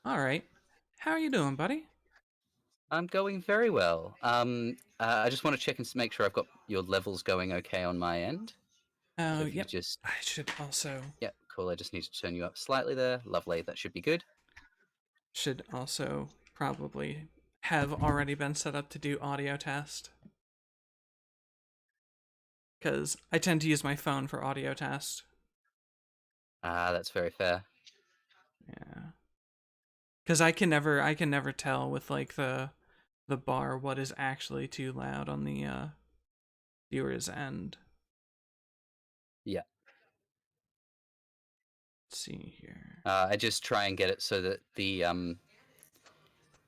All right. How are you doing, buddy? I'm going very well. I just want to check and make sure I've got your levels going okay on my end. So Oh, if you could yep. just, I should also yeah, cool. I just need to turn you up slightly there. Lovely. That should be good. probably have already been set up to do audio test because I tend to use my phone for audio test. That's very fair. Yeah. Because I can never tell with like the bar what is actually too loud on the viewer's end. Yeah. Let's see here. I just try and get it so that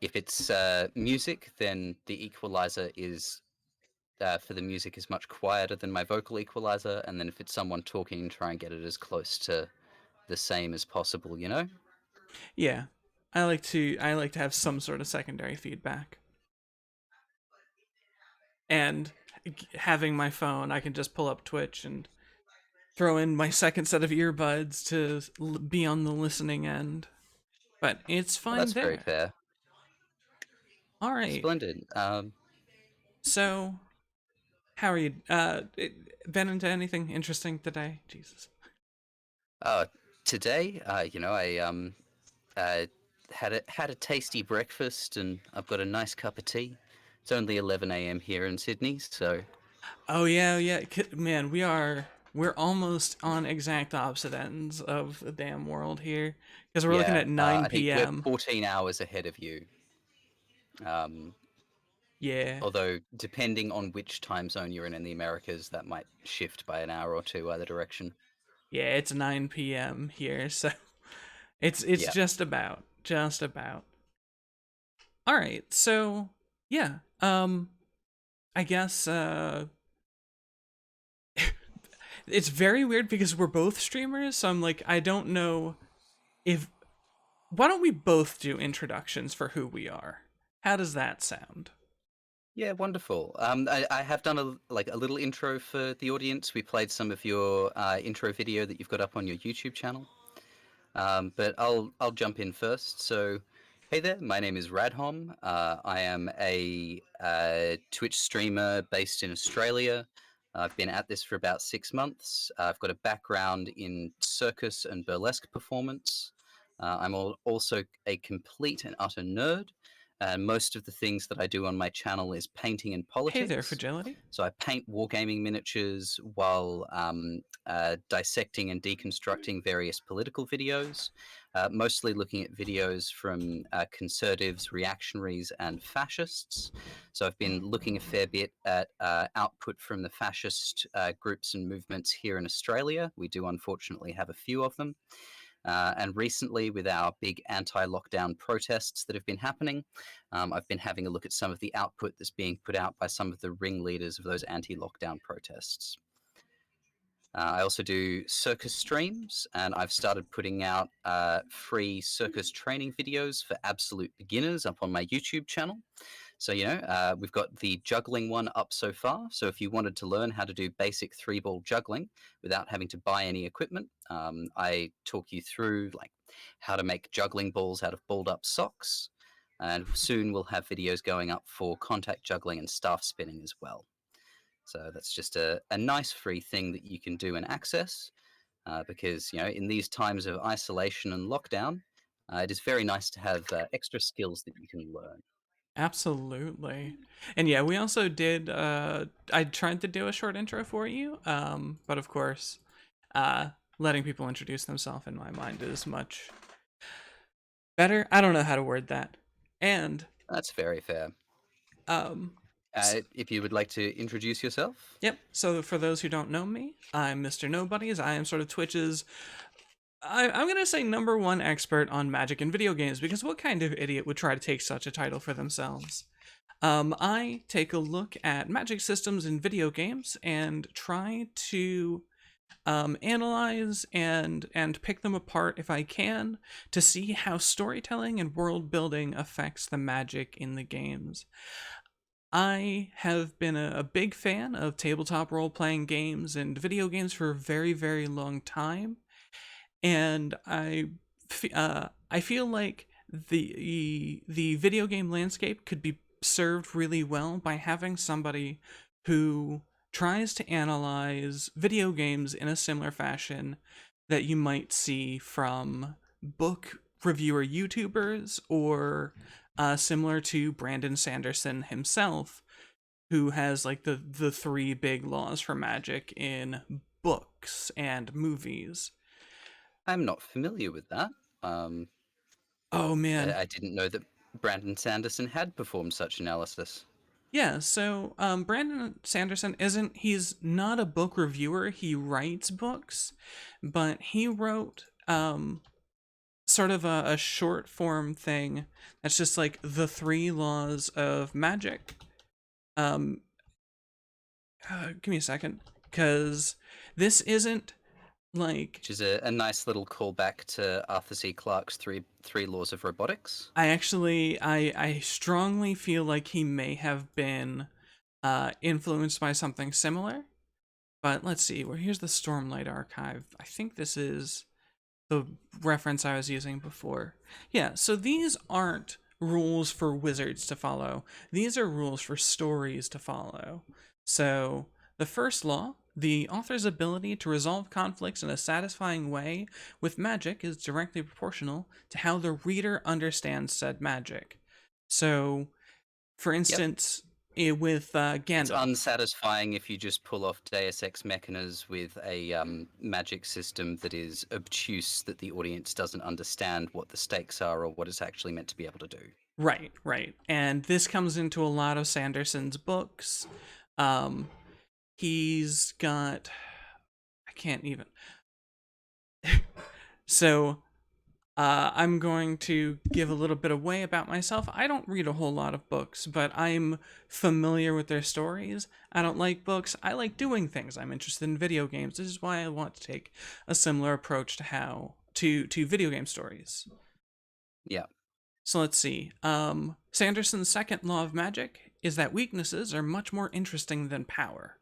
if it's music, then the equalizer is for the music is much quieter than my vocal equalizer, and then if it's someone talking, try and get it as close to the same as possible. Yeah. I like to have some sort of secondary feedback. And having my phone, I can just pull up Twitch and throw in my second set of earbuds to be on the listening end. But it's Well, fine that's very there. fair. All right. Splendid. So, how are you? Been into anything interesting today? Jesus. Uh, Today, I uh, had a tasty breakfast, and I've got a nice cup of tea. It's only 11 a.m. here in Sydney, so Oh yeah, yeah. Man, we're almost on exact opposite ends of the damn world here because we're looking yeah, at 9 I think we're p.m. 14 hours ahead of you. Um, Yeah, Although, depending on which time zone you're in the Americas, that might shift by an hour or two either direction. yeah. It's 9 p.m. here, so it's Yeah. just about. All right, so yeah. I guess it's very weird because we're both streamers, so I'm like, I don't know if. Why don't we both do introductions for who we are? How does that sound? Yeah, wonderful. I have done a little intro for the audience. We played some of your intro video that you've got up on your YouTube channel. But I'll jump in first. So, hey there, my name is Radhom. I am a Twitch streamer based in Australia. I've been at this for about 6 months. I've got a background in circus and burlesque performance. I'm also a complete and utter nerd. And most of the things that I do on my channel is painting and Hey there, politics. fragility. So I paint wargaming miniatures while dissecting and deconstructing various political videos, mostly looking at videos from conservatives, reactionaries, and fascists. So I've been looking a fair bit at output from the fascist groups and movements here in Australia. We do unfortunately have a few of them. And recently, with our big anti lockdown protests that have been happening, I've been having a look at some of the output that's being put out by some of the ringleaders of those anti lockdown protests. I also do circus streams, and I've started putting out free circus training videos for absolute beginners up on my YouTube channel. So, we've got the juggling one up so far. So, if you wanted to learn how to do basic three-ball juggling without having to buy any equipment, I talk you through like how to make juggling balls out of balled up socks. And soon we'll have videos going up for contact juggling and staff spinning as well. So that's just a nice free thing that you can do and access because, in these times of isolation and lockdown, it is very nice to have extra skills that you can learn. Absolutely. And yeah, we also did I tried to do a short intro for you. But of course, letting people introduce themselves in my mind is much better. I don't know how to word that. And That's very fair. um If you would like to introduce yourself. yep, so for those who don't know me, I'm MrNobodies. I am sort of Twitch's I'm gonna say number one expert on magic and video games because what kind of idiot would try to take such a title for themselves? I take a look at magic systems in video games and try to analyze and pick them apart if I can to see how storytelling and world building affects the magic in the games. I have been a big fan of tabletop role playing games and video games for a very, very long time, and I feel like the video game landscape could be served really well by having somebody who tries to analyze video games in a similar fashion that you might see from book reviewer YouTubers, or similar to Brandon Sanderson himself, who has like the three big laws for magic in books and movies. I'm not familiar with that. Um, Oh man. I didn't know that Brandon Sanderson had performed such analysis. Yeah, so Brandon Sanderson he's not a book reviewer, he writes books, but he wrote sort of a short form thing that's just like the three laws of magic. Um, Give me a second, because this isn't like, Which is a nice little callback to Arthur C. Clarke's three laws of robotics. I strongly feel like he may have been influenced by something similar. But let's see. Well, here's the Stormlight Archive. I think this is the reference I was using before. Yeah, so these aren't rules for wizards to follow. These are rules for stories to follow. So, the first law, the author's ability to resolve conflicts in a satisfying way with magic is directly proportional to how the reader understands said magic. So, for Yep. instance, with It's Gandalf. unsatisfying if you just pull off Deus Ex Machinas with a magic system that is obtuse, that the audience doesn't understand what the stakes are or what it's actually meant to be able to do. Right, right. And this comes into a lot of Sanderson's books. Um, he's got, I can't even. So, I'm going to give a little bit away about myself. I don't read a whole lot of books, but I'm familiar with their stories. I don't like books. I like doing things. I'm interested in video games. This is why I want to take a similar approach to to video game stories. Yeah, So let's see. Sanderson's second law of magic is that weaknesses are much more interesting than power.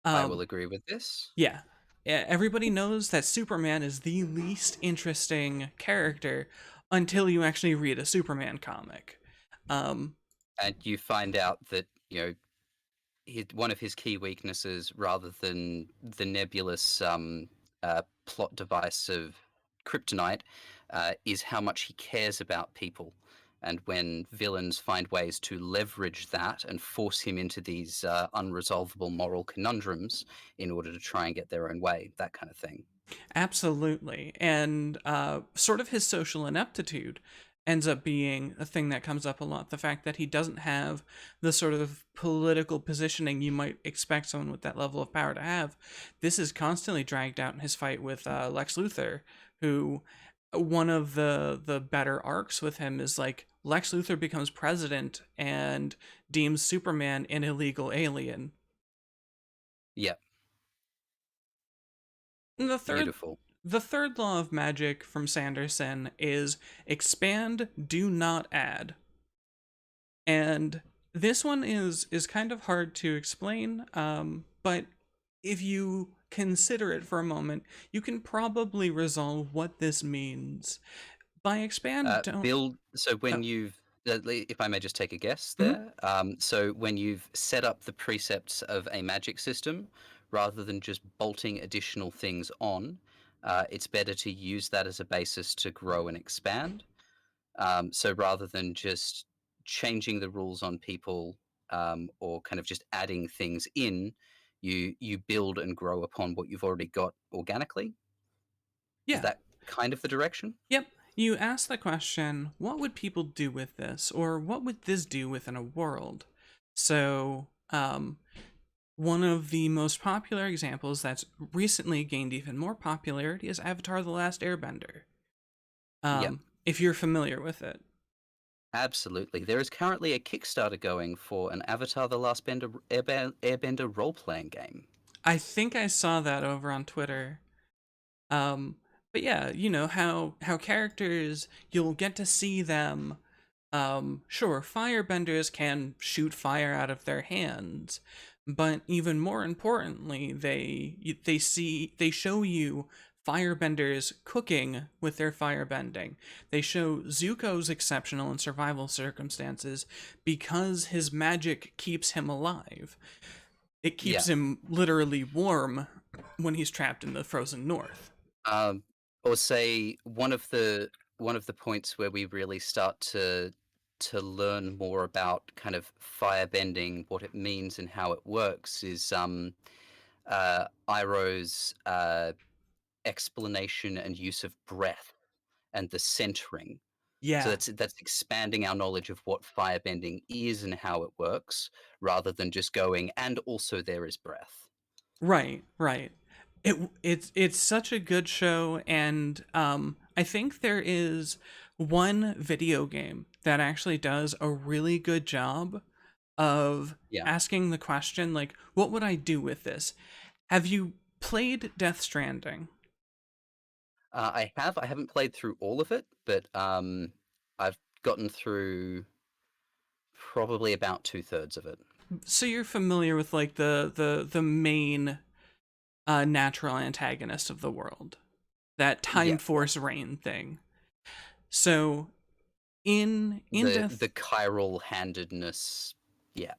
I will Um, agree with this. yeah. Everybody knows that Superman is the least interesting character until you actually read a Superman comic. Um, And you find out that, one of his key weaknesses, rather than the nebulous plot device of kryptonite, is how much he cares about people. And when villains find ways to leverage that and force him into these unresolvable moral conundrums in order to try and get their own way, that kind of thing. Absolutely. And sort of his social ineptitude ends up being a thing that comes up a lot. The fact that he doesn't have the sort of political positioning you might expect someone with that level of power to have. This is constantly dragged out in his fight with Lex Luthor, who one of the better arcs with him is like Lex Luthor becomes president and deems Superman an illegal alien. Yeah, And beautiful. the third law of magic from Sanderson is expand, do not add. And this one is kind of hard to explain, but if you consider it for a moment, you can probably resolve what this means. By expand, don't. Build. So Oh, when if I may just take a guess mhm. there. So when you've set up the precepts of a magic system, rather than just bolting additional things on, it's better to use that as a basis to grow and expand. So rather than just changing the rules on people, or kind of just adding things in, you build and grow upon what you've already got organically. Is Yeah. that kind of the direction? Yep. You ask the question, what would people do with this? Or what would this do within a world? So, one of the most popular examples that's recently gained even more popularity is Avatar: The Last Airbender. Yeah. If you're familiar with it. Absolutely. There is currently a Kickstarter going for an Avatar: The Last Airbender role-playing game. I think I saw that over on Twitter. Um, but yeah, you know how characters, you'll get to see them. Sure, firebenders can shoot fire out of their hands, but even more importantly, they show you firebenders cooking with their firebending. They show Zuko's exceptional in survival circumstances because his magic keeps him alive. It Yeah. keeps him literally warm when he's trapped in the frozen north. Um, or say one of the points where we really start to learn more about kind of firebending, what it means and how it works, is Iroh's explanation and use of breath and the centering. So Yeah, that's expanding our knowledge of what firebending is and how it works, rather than just going, and also there is breath. right, right. It's such a good show, and I think there is one video game that actually does a really good job of Yeah. asking the question, like, what would I do with this? Have you played Death Stranding? I haven't played through all of it, but I've gotten through probably about 2/3 of it. So you're familiar with like the main natural antagonist of the world, that Yeah, time force rain thing. So in the Death chiral handedness. Yeah,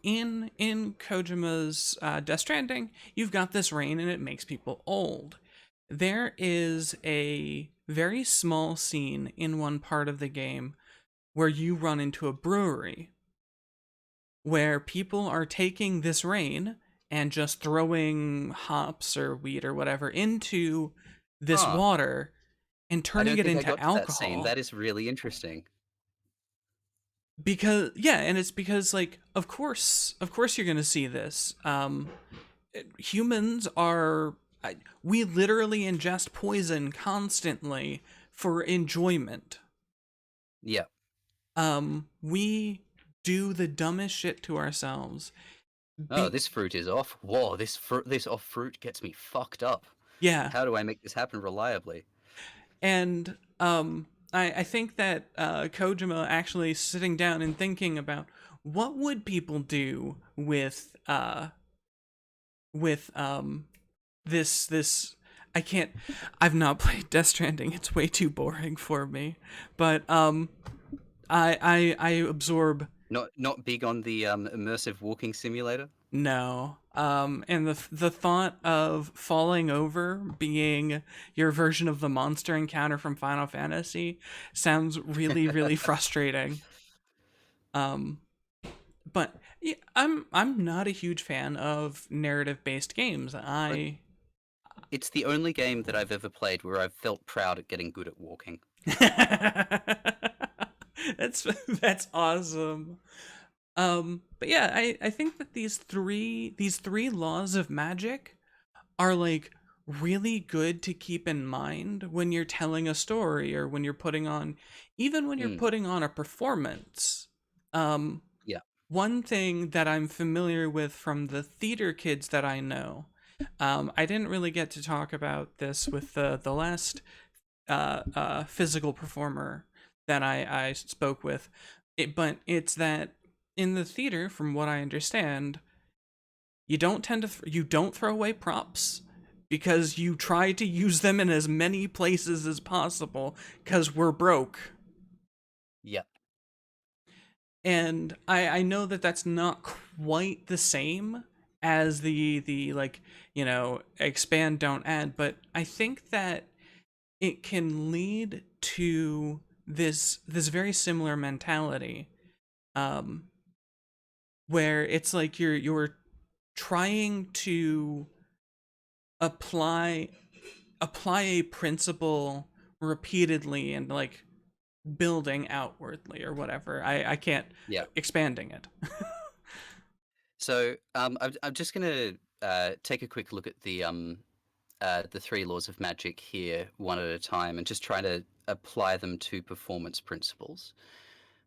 in Kojima's Death Stranding, you've got this rain and it makes people old. There is a very small scene in one part of the game where you run into a brewery where people are taking this rain and just throwing hops or wheat or whatever into this huh. water and I turning don't it think I into got to that scene. alcohol. That is really interesting. Because yeah, and it's because like of course you're going to see this. Humans are we literally ingest poison constantly for enjoyment. Yeah. We do the dumbest shit to ourselves. Oh, Be this fruit is off. Whoa, this off fruit gets me fucked up. Yeah, How do I make this happen reliably? and I think that Kojima actually sitting down and thinking about what would people do with this. I can't. I've not played Death Stranding. It's way too boring for me. But I absorb. Not big on the immersive walking simulator. No. And the thought of falling over being your version of the monster encounter from Final Fantasy sounds really, really frustrating. Um, but yeah, I'm not a huge fan of narrative based games. But I it's the only game that I've ever played where I've felt proud at getting good at walking. that's awesome. But yeah, I think that these three laws of magic are like really good to keep in mind when you're telling a story or when you're putting on even when you're Mm, putting on a performance. Um yeah. One thing that I'm familiar with from the theater kids that I know, I didn't really get to talk about this with the last physical performer that I spoke with, but it's that in the theater, from what I understand, you don't throw away props because you try to use them in as many places as possible because we're broke. Yeah. And I know that that's not quite the same as the like, expand don't add, but I think that it can lead to this very similar mentality, um where it's like you're trying to apply apply a principle repeatedly and like building outwardly or whatever. I can't Yeah. expanding it. So I'm just gonna take a quick look at the three laws of magic here one at a time and just try to apply them to performance principles.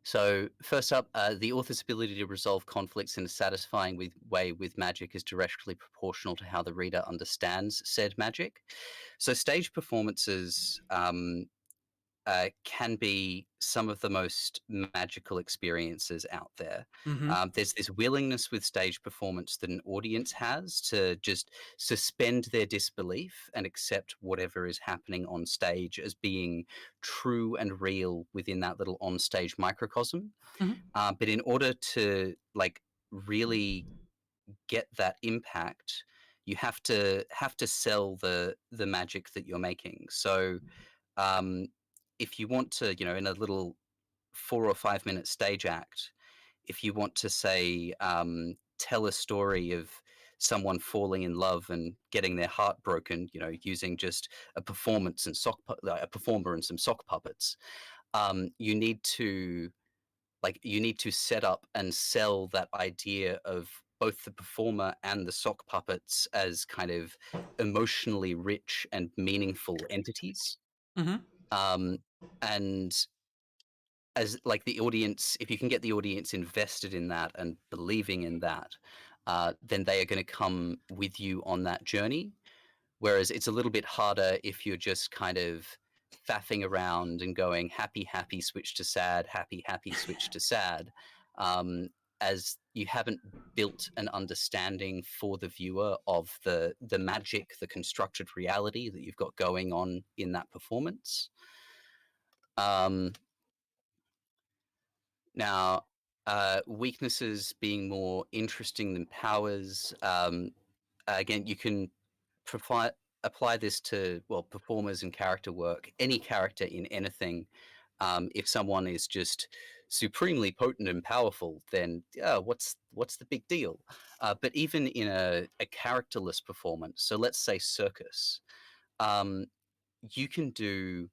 So first up, the author's ability to resolve conflicts in a satisfying way with magic is directly proportional to how the reader understands said magic. So stage performances can be some of the most magical experiences out there. Mm-hmm. There's this willingness with stage performance that an audience has to just suspend their disbelief and accept whatever is happening on stage as being true and real within that little on-stage microcosm. Mm-hmm. But in order to like really get that impact, you have to sell the magic that you're making. So um, if you want to, in a little 4 or 5 minute stage act, if you want to say tell a story of someone falling in love and getting their heart broken, using just a performance and a performer and some sock puppets, you need to set up and sell that idea of both the performer and the sock puppets as kind of emotionally rich and meaningful entities. Mm-hmm. um, and as like the audience, if you can get the audience invested in that and believing in that, then they are going to come with you on that journey. Whereas it's a little bit harder if you're just kind of faffing around and going happy, happy, switch to sad, happy, happy, switch to sad, um, as you haven't built an understanding for the viewer of the magic, the constructed reality that you've got going on in that performance. Um, Now, weaknesses being more interesting than powers. Again, you can apply apply this to, well, performers and character work. Any character in anything. If someone is just supremely potent and powerful, then yeah, what's the big deal? But even in a characterless performance, so let's say circus, um, you can do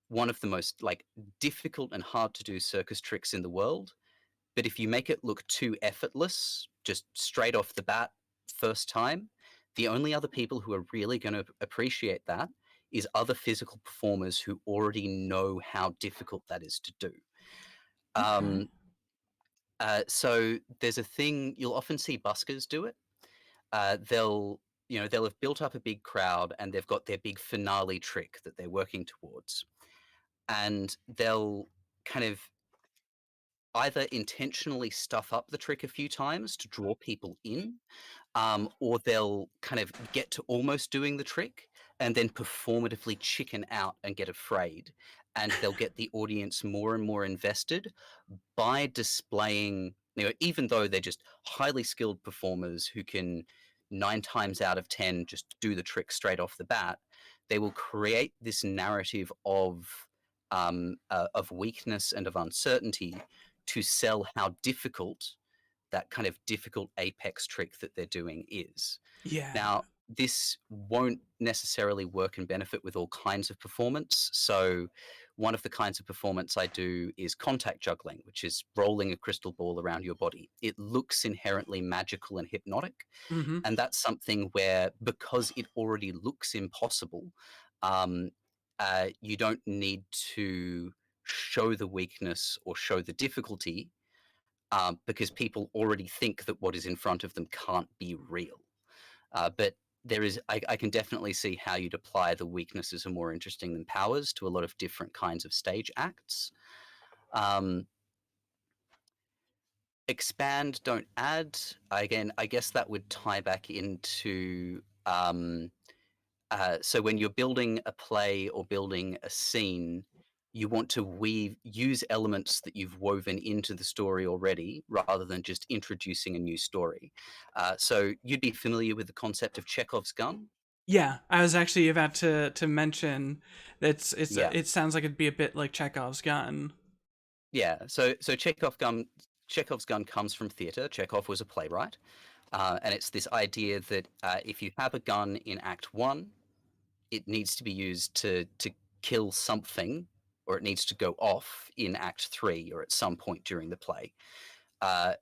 one of the most like difficult and hard to do circus tricks in the world, but if you make it look too effortless, just straight off the bat, first time, the only other people who are really going to appreciate that is other physical performers who already know how difficult that is to do. Okay. Um, so there's a thing you'll often see buskers do it. They'll have built up a big crowd and they've got their big finale trick that they're working towards, and they'll kind of either intentionally stuff up the trick a few times to draw people in, or they'll kind of get to almost doing the trick and then performatively chicken out and get afraid. And they'll get the audience more and more invested by displaying, even though they're just highly skilled performers who can 9 times out of 10 just do the trick straight off the bat, they will create this narrative of weakness and of uncertainty to sell how difficult that kind of difficult apex trick that they're doing is. Yeah. Now, this won't necessarily work and benefit with all kinds of performance. So, one of the kinds of performance I do is contact juggling, which is rolling a crystal ball around your body. It looks inherently magical and hypnotic. Mm-hmm. And that's something where, because it already looks impossible, um, you don't need to show the weakness or show the difficulty, because people already think that what is in front of them can't be real. But I can definitely see how you'd apply the weaknesses are more interesting than powers to a lot of different kinds of stage acts. Um, Expand, don't add. Again, I guess that would tie back into, so when you're building a play or building a scene, you want to use elements that you've woven into the story already, rather than just introducing a new story. So you'd be familiar with the concept of Chekhov's gun. Yeah, I was actually about to mention that Yeah, it sounds like it'd be a bit like Chekhov's gun. yeah. So Chekhov's gun comes from theater. Chekhov was a playwright, and it's this idea that if you have a gun in Act One, it needs to be used to kill something, or it needs to go off in Act Three or at some point during the play. Uh,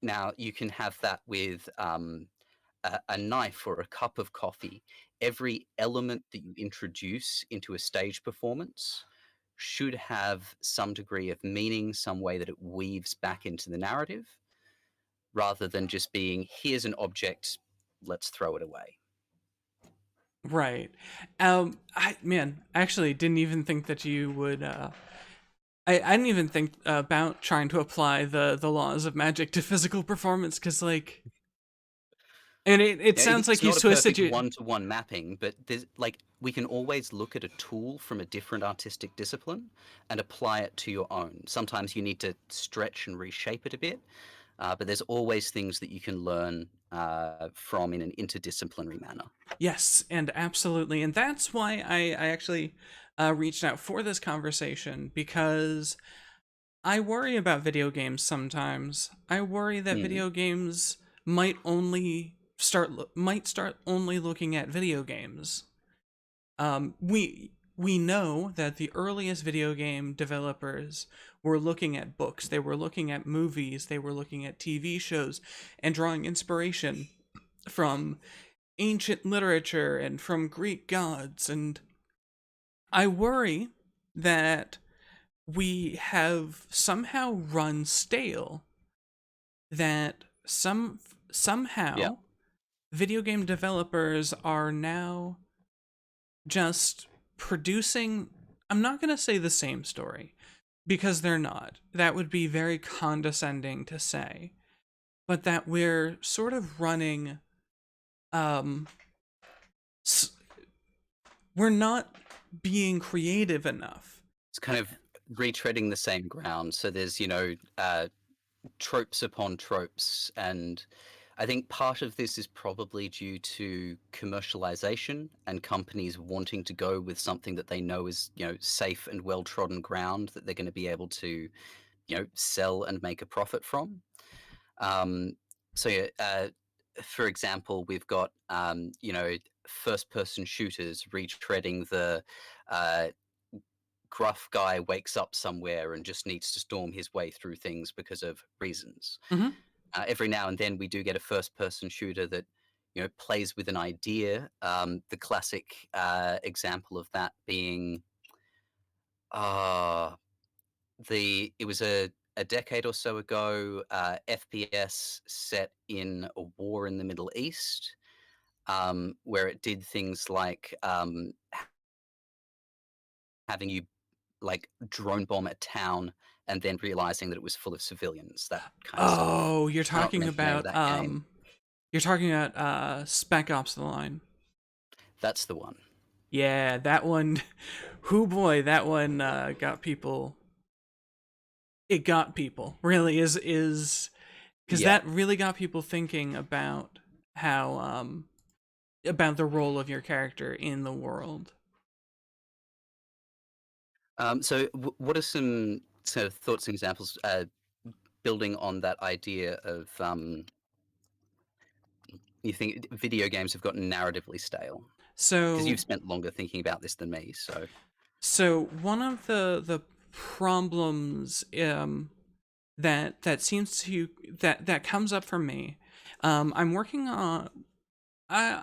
Now you can have that with a knife or a cup of coffee. Every element that you introduce into a stage performance should have some degree of meaning, some way that it weaves back into the narrative, rather than just being, here's an object, let's throw it away. Right. I actually didn't even think that you would. I didn't even think about trying to apply the laws of magic to physical performance because, like, and it Yeah, sounds like it's you not a twisted perfect your. one-to-one mapping, but there's like we can always look at a tool from a different artistic discipline and apply it to your own. Sometimes you need to stretch and reshape it a bit, but there's always things that you can learn from in an interdisciplinary manner. Yes, and absolutely. And that's why I actually reached out for this conversation because I worry about video games sometimes. I worry that Mm, video games might start only looking at video games. We know that the earliest video game developers were looking at books, they were looking at movies, they were looking at TV shows, and drawing inspiration from ancient literature and from Greek gods. And I worry that we have somehow run stale, that yeah. somehow video game developers are now just producing, I'm not going to say the same story because they're not. That would be very condescending to say. But that we're sort of running um we're not being creative enough. It's kind of retreading the same ground. So there's, tropes upon tropes, and I think part of this is probably due to commercialization and companies wanting to go with something that they know is, safe and well trodden ground that they're going to be able to, sell and make a profit from. Um, so yeah, for example, we've got first person shooters retreading the uh, gruff guy wakes up somewhere and just needs to storm his way through things because of reasons. Hmm. Every now and then we do get a first person shooter that plays with an idea. The classic example of that being uh, it was a decade or so ago, FPS set in a war in the Middle East, where it did things like having you like drone bomb a town and then realizing that it was full of civilians, that kind of stuff. Oh, I don't remember the name of that game. you're talking about Spec Ops The Line. That's the one. Yeah, that one. Who boy, that one got people. It got people. Really is because Yeah. that really got people thinking how about the role of your character in the world. So, what are some sort of thoughts and examples building on that idea of you think video games have gotten narratively stale? Because So you've spent longer thinking about this than me. So, so one of the problems that seems to that comes up for me. I'm working on. I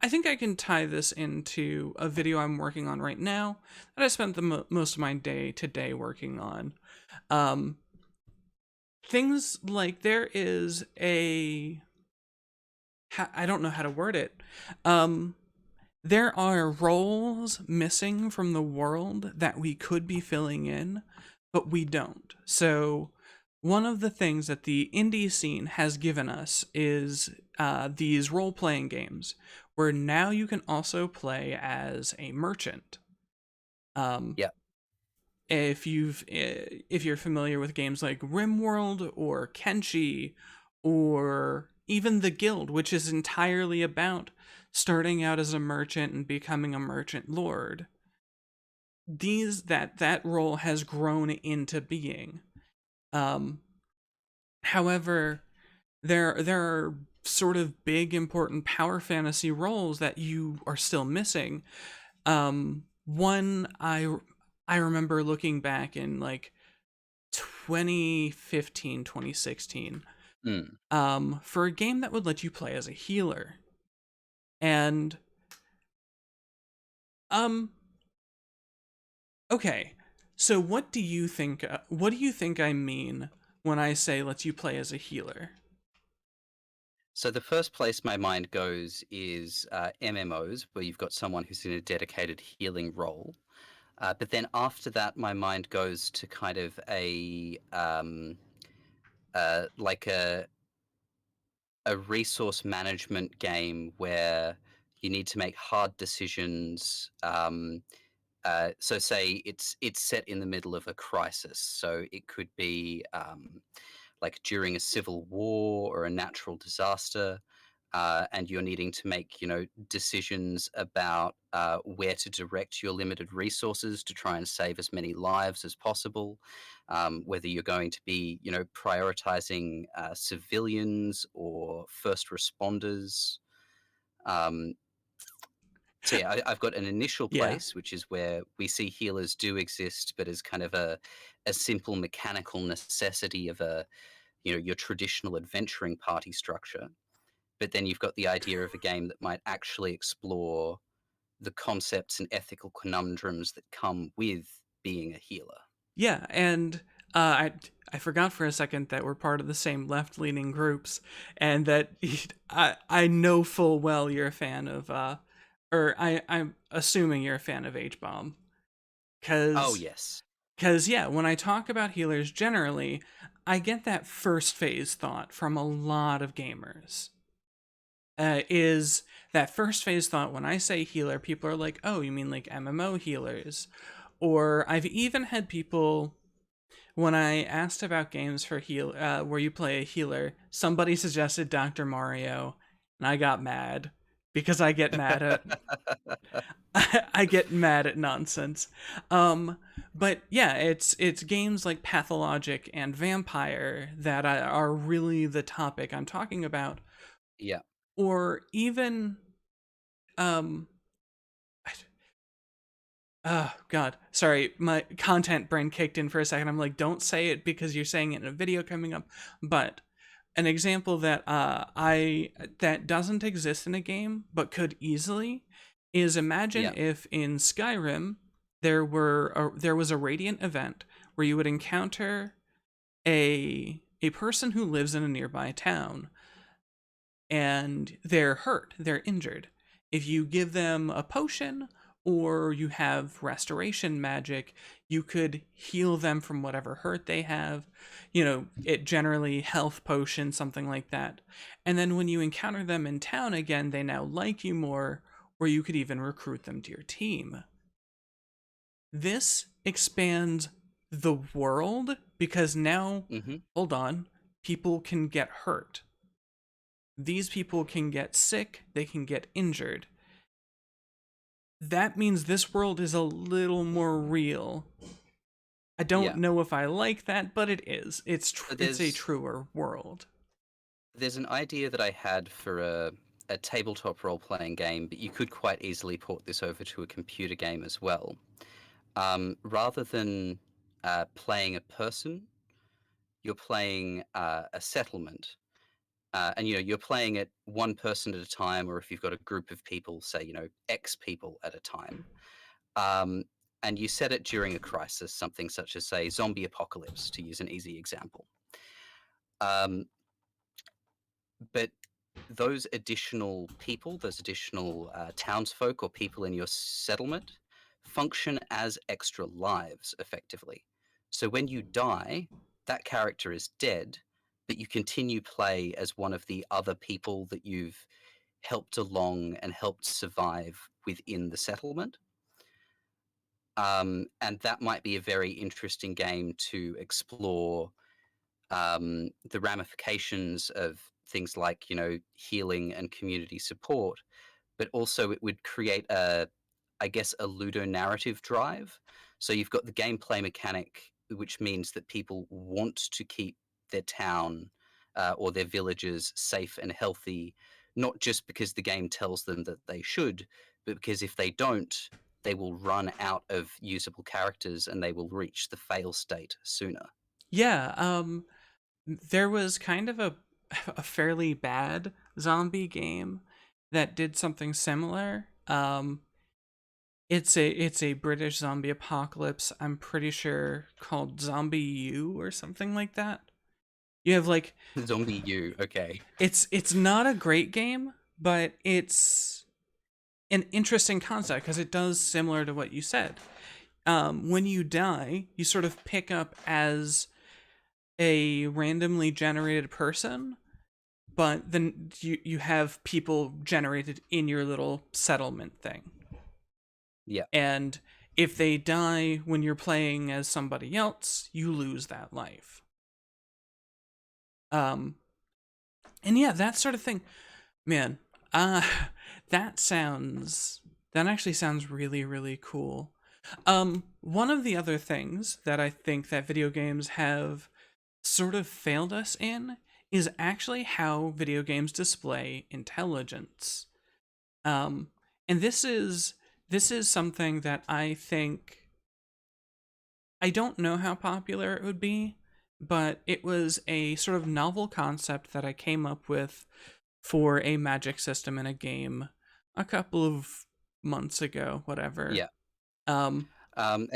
I think I can tie this into a video I'm working on right now that I spent the most of my day today working on. Um, things like there is I don't know how to word it. Um, there are roles missing from the world that we could be filling in, but we don't. So, one of the things that the indie scene has given us is these role playing games, where now you can also play as a merchant. Um, yeah. if you're familiar with games like RimWorld or Kenshi or even The Guild, which is entirely about starting out as a merchant and becoming a merchant lord, that role has grown into being. Um, however, there are sort of big important power fantasy roles that you are still missing. One I remember looking back in like 2015, 2016, Mm. for a game that would let you play as a healer. And um okay. So what do you think I mean when I say lets you play as a healer? So the first place my mind goes is MMOs, where you've got someone who's in a dedicated healing role. But then after that, my mind goes to kind of like a resource management game where you need to make hard decisions. So say it's set in the middle of a crisis, so it could be like during a civil war or a natural disaster, and you're needing to make decisions about where to direct your limited resources to try and save as many lives as possible. Whether you're going to be prioritizing civilians or first responders. Um, so yeah, I've got an initial Yeah. place, which is where we see healers do exist, but as kind of a simple mechanical necessity of your traditional adventuring party structure. But then you've got the idea of a game that might actually explore the concepts and ethical conundrums that come with being a healer. Yeah, and I forgot for a second that we're part of the same left-leaning groups, and that I know full well you're a fan of or I'm assuming you're a fan of H bomb, Oh cause yes. cause yeah, when I talk about healers generally, I get that first phase thought from a lot of gamers. Is that first phase thought when I say healer, people are like, oh, you mean like MMO healers? Or I've even had people when I asked about games for where you play a healer, somebody suggested Dr. Mario, and I got mad because I get mad at I get mad at nonsense. Um, but yeah, it's games like Pathologic and Vampire that are really the topic I'm talking about, Yeah. or even um oh God, sorry, my content brain kicked in for a second. I'm like, don't say it because you're saying it in a video coming up. But an example that I that doesn't exist in a game but could easily is imagine Yeah. if in Skyrim there was a radiant event where you would encounter a person who lives in a nearby town and they're hurt, they're injured. If you give them a potion or you have restoration magic, you could heal them from whatever hurt they have. It generally health potion, something like that. And then when you encounter them in town again, they now like you more, or you could even recruit them to your team. This expands the world because now, Hmm. hold on, people can get hurt. These people can get sick, they can get injured. That means this world is a little more real. I don't Yeah. know if I like that, but it is. So It's a truer world. there's an idea that I had for a tabletop role playing game, but you could quite easily port this over to a computer game as well. Rather than playing a person, you're playing a settlement. And you're playing it one person at a time, or if you've got a group of people, say X people at a time, um, and you set it during a crisis, something such as say zombie apocalypse, to use an easy example. Um, but those additional people, those additional townsfolk or people in your settlement, function as extra lives effectively. So when you die, that character is dead, but you continue play as one of the other people that you've helped along and helped survive within the settlement. And that might be a very interesting game to explore the ramifications of things like, healing and community support, but also it would create I guess, a ludonarrative drive. So you've got the gameplay mechanic, which means that people want to keep their town or their villages safe and healthy, not just because the game tells them that they should, but because if they don't, they will run out of usable characters and they will reach the fail state sooner. Yeah, there was kind of a fairly bad zombie game that did something similar. It's a British zombie apocalypse. I'm pretty sure called Zombie U or something like that. You have like Zombie U. Okay. it's not a great game, but it's an interesting concept because it does similar to what you said. When you die, you sort of pick up as a randomly generated person, but then you have people generated in your little settlement thing. Yeah. And if they die when you're playing as somebody else, you lose that life. Um, and yeah, that sort of thing, man. Uh, that actually sounds really really cool. One of the other things that I think that video games have sort of failed us in is actually how video games display intelligence. Um, and this is something that I think I don't know how popular it would be, but it was a sort of novel concept that I came up with for a magic system in a game a couple of months ago, whatever. Yeah. Um, And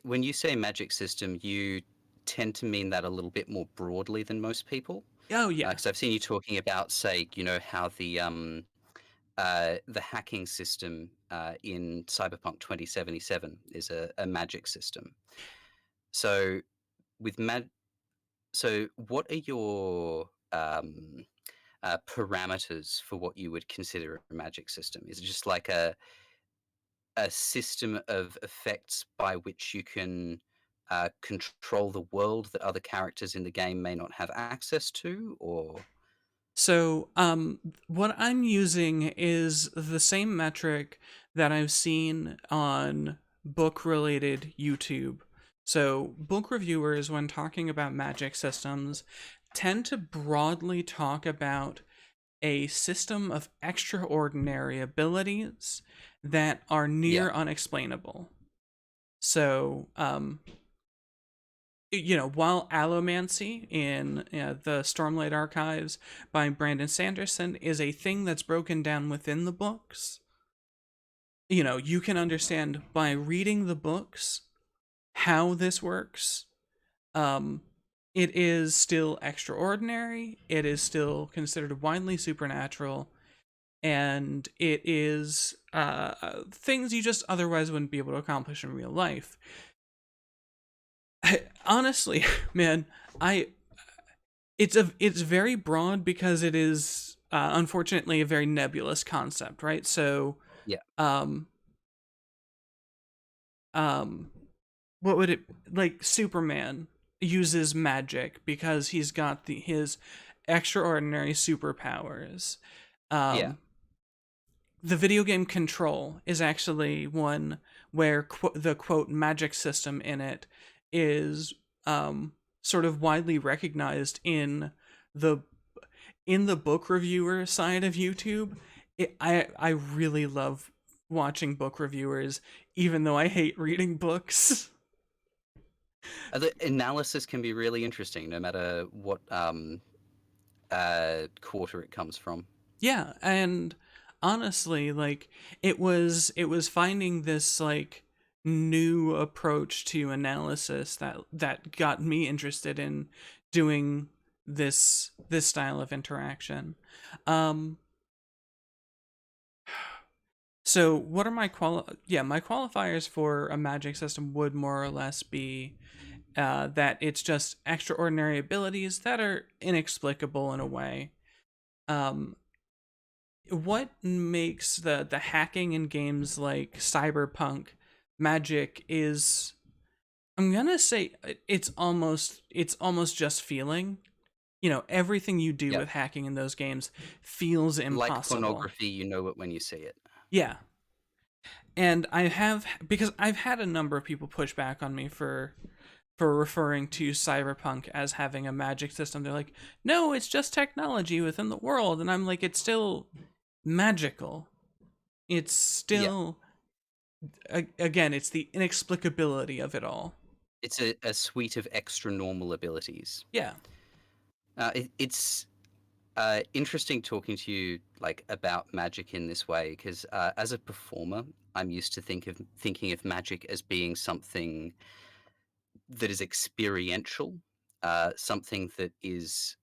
when you say magic system, you tend to mean that a little bit more broadly than most people. oh yeah. Because I've seen you talking about, say, how the hacking system in Cyberpunk 2077 is a magic system. So with so what are your parameters for what you would consider a magic system? Is it just like a system of effects by which you can control the world that other characters in the game may not have access to, or So, what I'm using is the same metric that I've seen on book related YouTube. So, book reviewers, when talking about magic systems, tend to broadly talk about a system of extraordinary abilities that are yeah, near unexplainable. So, while allomancy in the Stormlight Archives by Brandon Sanderson is a thing that's broken down within the books, you can understand by reading the books how this works. Um, it is still extraordinary, it is still considered widely supernatural, and it is things you just otherwise wouldn't be able to accomplish in real life. Honestly, man, I it's very broad because it is unfortunately a very nebulous concept, right? So, yeah, um, um, what would it like? Superman uses magic because he's got his extraordinary superpowers. yeah, Um, the video game Control is actually one where the quote magic system in it is sort of widely recognized the in the book reviewer side of YouTube. I really love watching book reviewers, even though I hate reading books. The analysis can be really interesting, no matter what quarter it comes from. Yeah, and honestly, like it was finding this like new approach to analysis that got me interested in doing this style of interaction. Um so what are my qualifiers for a magic system would more or less be that it's just extraordinary abilities that are inexplicable in a way. Um what makes the hacking in games like Cyberpunk magic is, I'm gonna say it's almost just feeling. Everything you do Yeah, with hacking in those games feels like impossible. pornography, you know it when you see it. Yeah. And I have, because I've had a number of people push back on me for referring to Cyberpunk as having a magic system. They're like, "No, it's just technology within the world." And I'm like, "It's still magical. It's Yeah, still again, it's the inexplicability of it all." it's a suite of extra normal abilities. Yeah. It's interesting talking to you like about magic in this way because as a performer, I'm used to thinking of magic as being something that is experiential something that is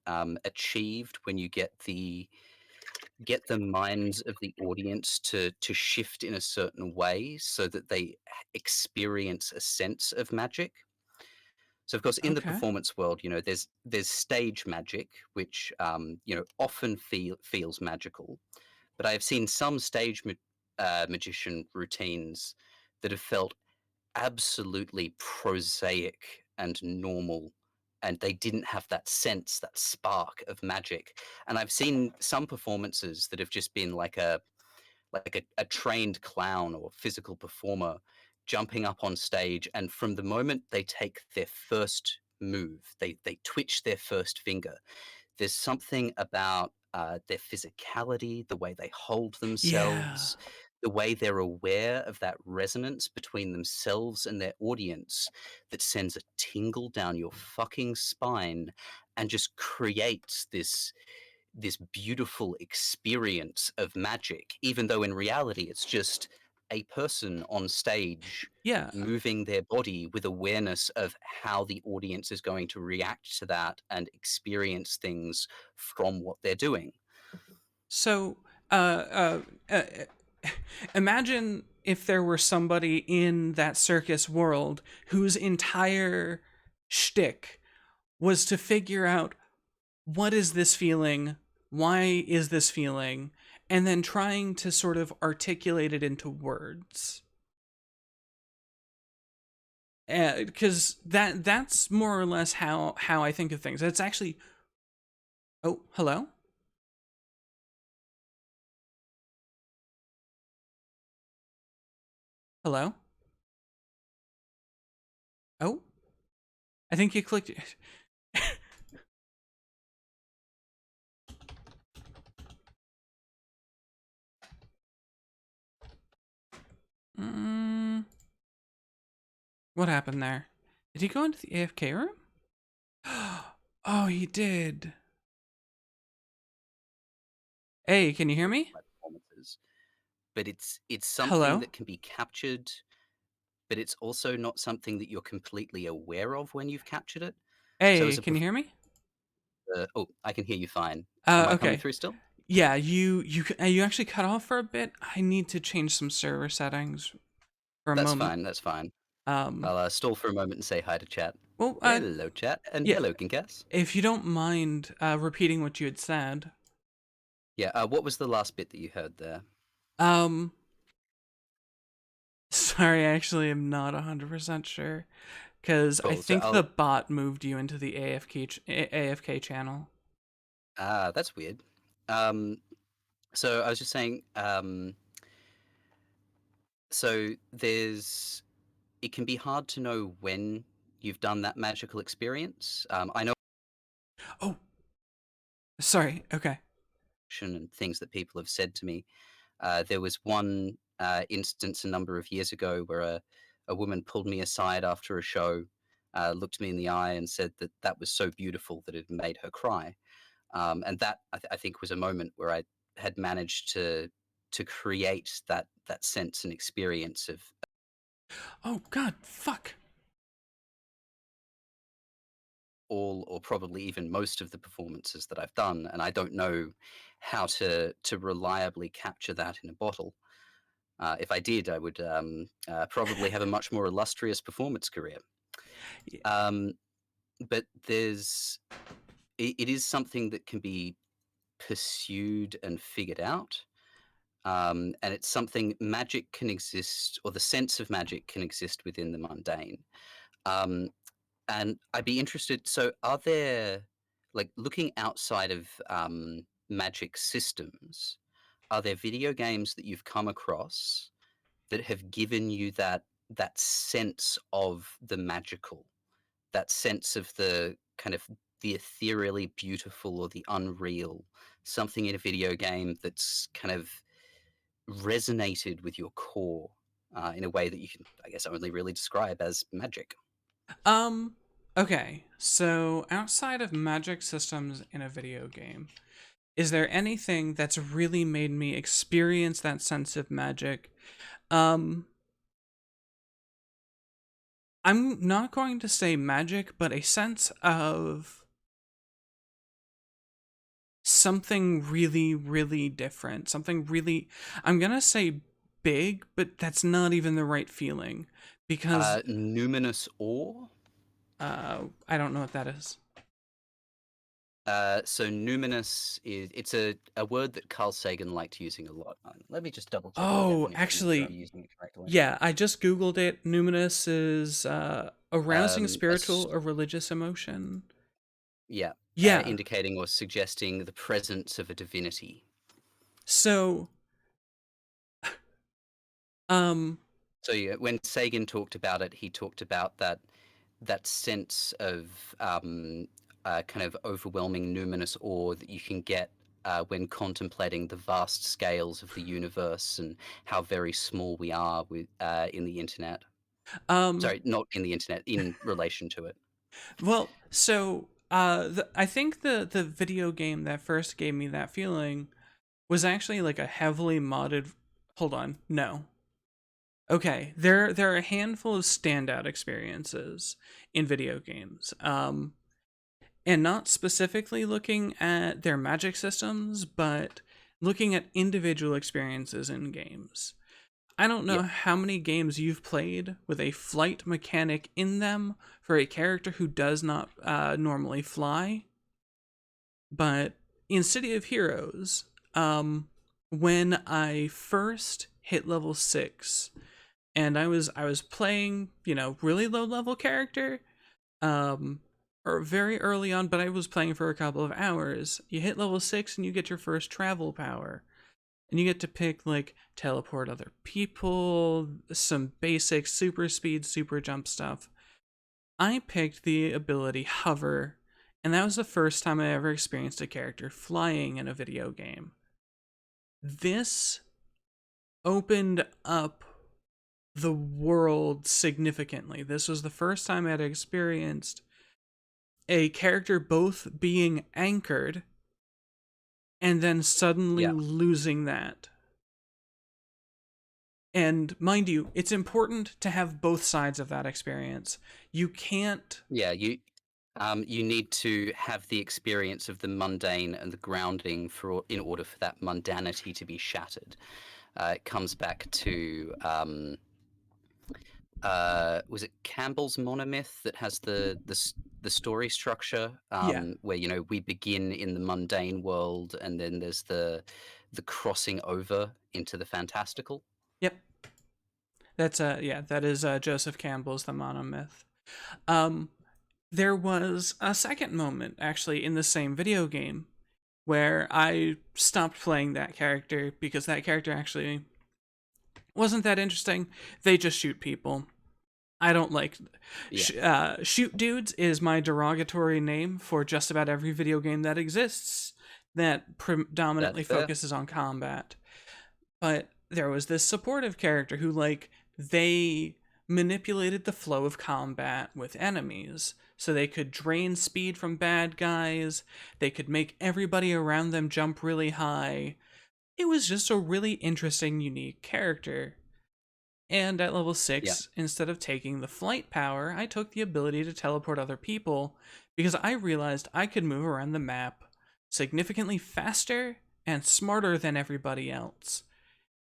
achieved when you get the minds of the audience to shift in a certain way so that they experience a sense of magic. So, of course, in the Okay. performance world, there's stage magic, which often feels magical. But I have seen some magician routines that have felt absolutely prosaic and normal, and they didn't have that sense, that spark of magic. And I've seen some performances that have just been like a trained clown or physical performer jumping up on stage, and from the moment they take their first move, they twitch their first finger, there's something about their physicality, the way they hold Yeah. themselves, the way they're aware of that resonance between themselves and their audience that sends a tingle down your fucking spine and just creates this beautiful experience of magic, even though in reality it's just a person on stage Yeah. moving their body with awareness of how the audience is going to react to that and experience things from what they're doing. So, uh, uh, uh, imagine if there were somebody in that circus world whose entire shtick was to figure out what is this feeling, why is this feeling, and then trying to sort of articulate it into words. Because that's more or less how I think of things. It's actually. Oh, hello. Hello. Oh, I think you clicked. mm, what happened there? Did he go into the AFK room? Oh, he did. Hey, can you hear me? My performances, but it's something Hello. that can be captured, but it's also not something that you're completely aware of when you've captured it. So Hey, as a can you hear me? oh, I can hear you fine. Am I coming Okay. through still? Yeah, you actually cut off for a bit. I need to change some server settings for a That's moment. fine. That's fine. Um, I'll stall for a moment and say hi to chat. well, Hello, chat, and yeah, hello, Kinkas. if you don't mind repeating what you had said. Yeah, what was the last bit that you heard there? Um, sorry, I actually am not 100% sure because I Cool. So think the bot moved you into the AFK channel. that's weird. Um, so I was just saying. So it can be hard to know when you've done that magical experience. I know Oh, sorry. Okay. and things that people have said to me. There was one instance a number of years ago where a woman pulled me aside after a show, looked me in the eye, and said that that was so beautiful that it made her cry. And that I think was a moment where I had managed to create that sense and experience of Oh God, fuck. all or probably even most of the performances that I've done, and I don't know how to reliably capture that in a bottle. If I did, I would probably have a much more illustrious performance career. Yeah. Um, but it is something that can be pursued and figured out. And it's something magic can exist, or the sense of magic can exist within the mundane. Um, and I'd be interested. So, are there, like, looking outside of magic systems, are there video games that you've come across that have given you that sense of the magical, that sense of the kind of the ethereally beautiful or the unreal, something in a video game that's kind of resonated with your core in a way that you can, I guess, only really describe as magic. Um. Okay. So outside of magic systems in a video game, is there anything that's really made me experience that sense of magic? Um. I'm not going to say magic, but a sense of something really, really different. Something really, I'm gonna say big, but that's not even the right feeling because Numinous ore. I don't know what that is. So numinous is it's a word that Carl Sagan liked using a lot. Let me just double check the Oh, definition, make sure I'm actually, using it correctly. yeah, I just Googled it. Numinous is arousing A spiritual or religious emotion. Yeah, Yeah. indicating or suggesting the presence of a divinity. So, um, So yeah, when Sagan talked about it, he talked about that sense of kind of overwhelming numinous awe that you can get when contemplating the vast scales of the universe and how very small we are with in the internet. um, Sorry, not in the internet, in relation to it. well, so I think the video game that first gave me that feeling was actually like a heavily modded. Hold on, no. Okay, there are a handful of standout experiences in video games. And not specifically looking at their magic systems, but looking at individual experiences in games. I don't know Yeah, how many games you've played with a flight mechanic in them for a character who does not normally fly, but in City of Heroes, when I first hit level 6 and I was playing, really low level character, um or very early on, but I was playing for a couple of hours. You hit level 6 and you get your first travel power. And you get to pick like teleport other people, some basic super speed, super jump stuff. I picked the ability hover, and that was the first time I ever experienced a character flying in a video game. This opened up the world significantly. This was the first time I had experienced a character both being anchored and then suddenly yeah, losing that. And mind you, it's important to have both sides of that experience. You can't. yeah. You need to have the experience of the mundane and the grounding in order for that mundanity to be shattered. It comes back to was it Campbell's monomyth that has the story structure Yeah. where we begin in the mundane world and then there's the crossing over into the fantastical. Yep. That's yeah, that is Joseph Campbell's The Monomyth. Um there was a second moment actually in the same video game where I stopped playing that character because that character actually wasn't that interesting. They just shoot people. I don't like Yeah, shoot dudes is my derogatory name for just about every video game that exists that that's predominantly fair. focuses on combat. But there was this supportive character who they manipulated the flow of combat with enemies so they could drain speed from bad guys, they could make everybody around them jump really high. It was just a really interesting, unique character. And at level Yeah, 6, instead of taking the flight power, I took the ability to teleport other people because I realized I could move around the map significantly faster and smarter than everybody else.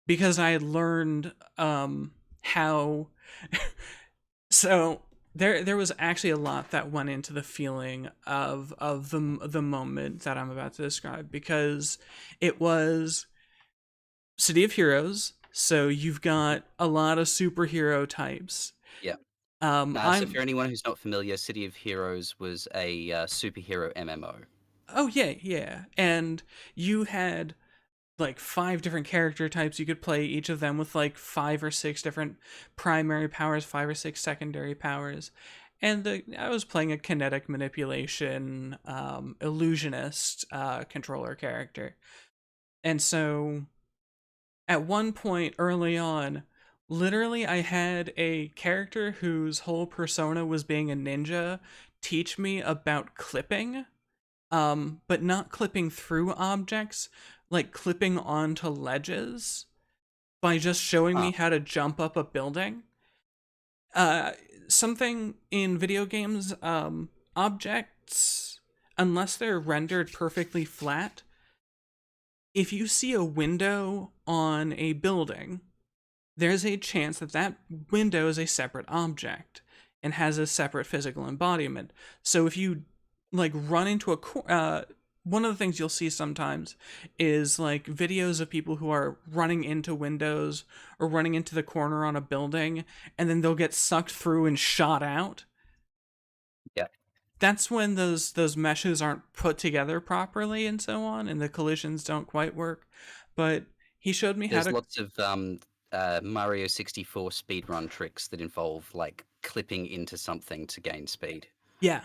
Because I had learned how so there was actually a lot that went into the feeling of the moment that I'm about to describe because it was City of Heroes. So you've got a lot of superhero types. yeah. So I'm for anyone who's not familiar, City of Heroes was a superhero MMO. oh yeah, yeah. And you had like 5 different character types you could play, each of them with like 5 or 6 different primary powers, 5 or 6 secondary powers. And I was playing a kinetic manipulation illusionist controller character. And so at one point early on, literally I had a character whose whole persona was being a ninja teach me about clipping, but not clipping through objects, like clipping onto ledges by just showing Huh. me how to jump up a building. Uh, something in video games, objects, unless they're rendered perfectly flat, if you see a window on a building, there's a chance that that window is a separate object and has a separate physical embodiment. So if you like run into one of the things you'll see sometimes is like videos of people who are running into windows or running into the corner on a building, and then they'll get sucked through and shot out. Yeah. That's when those meshes aren't put together properly and so on, and the collisions don't quite work. But he showed me how There's to. lots of Mario 64 speedrun tricks that involve like clipping into something to gain speed. Yeah.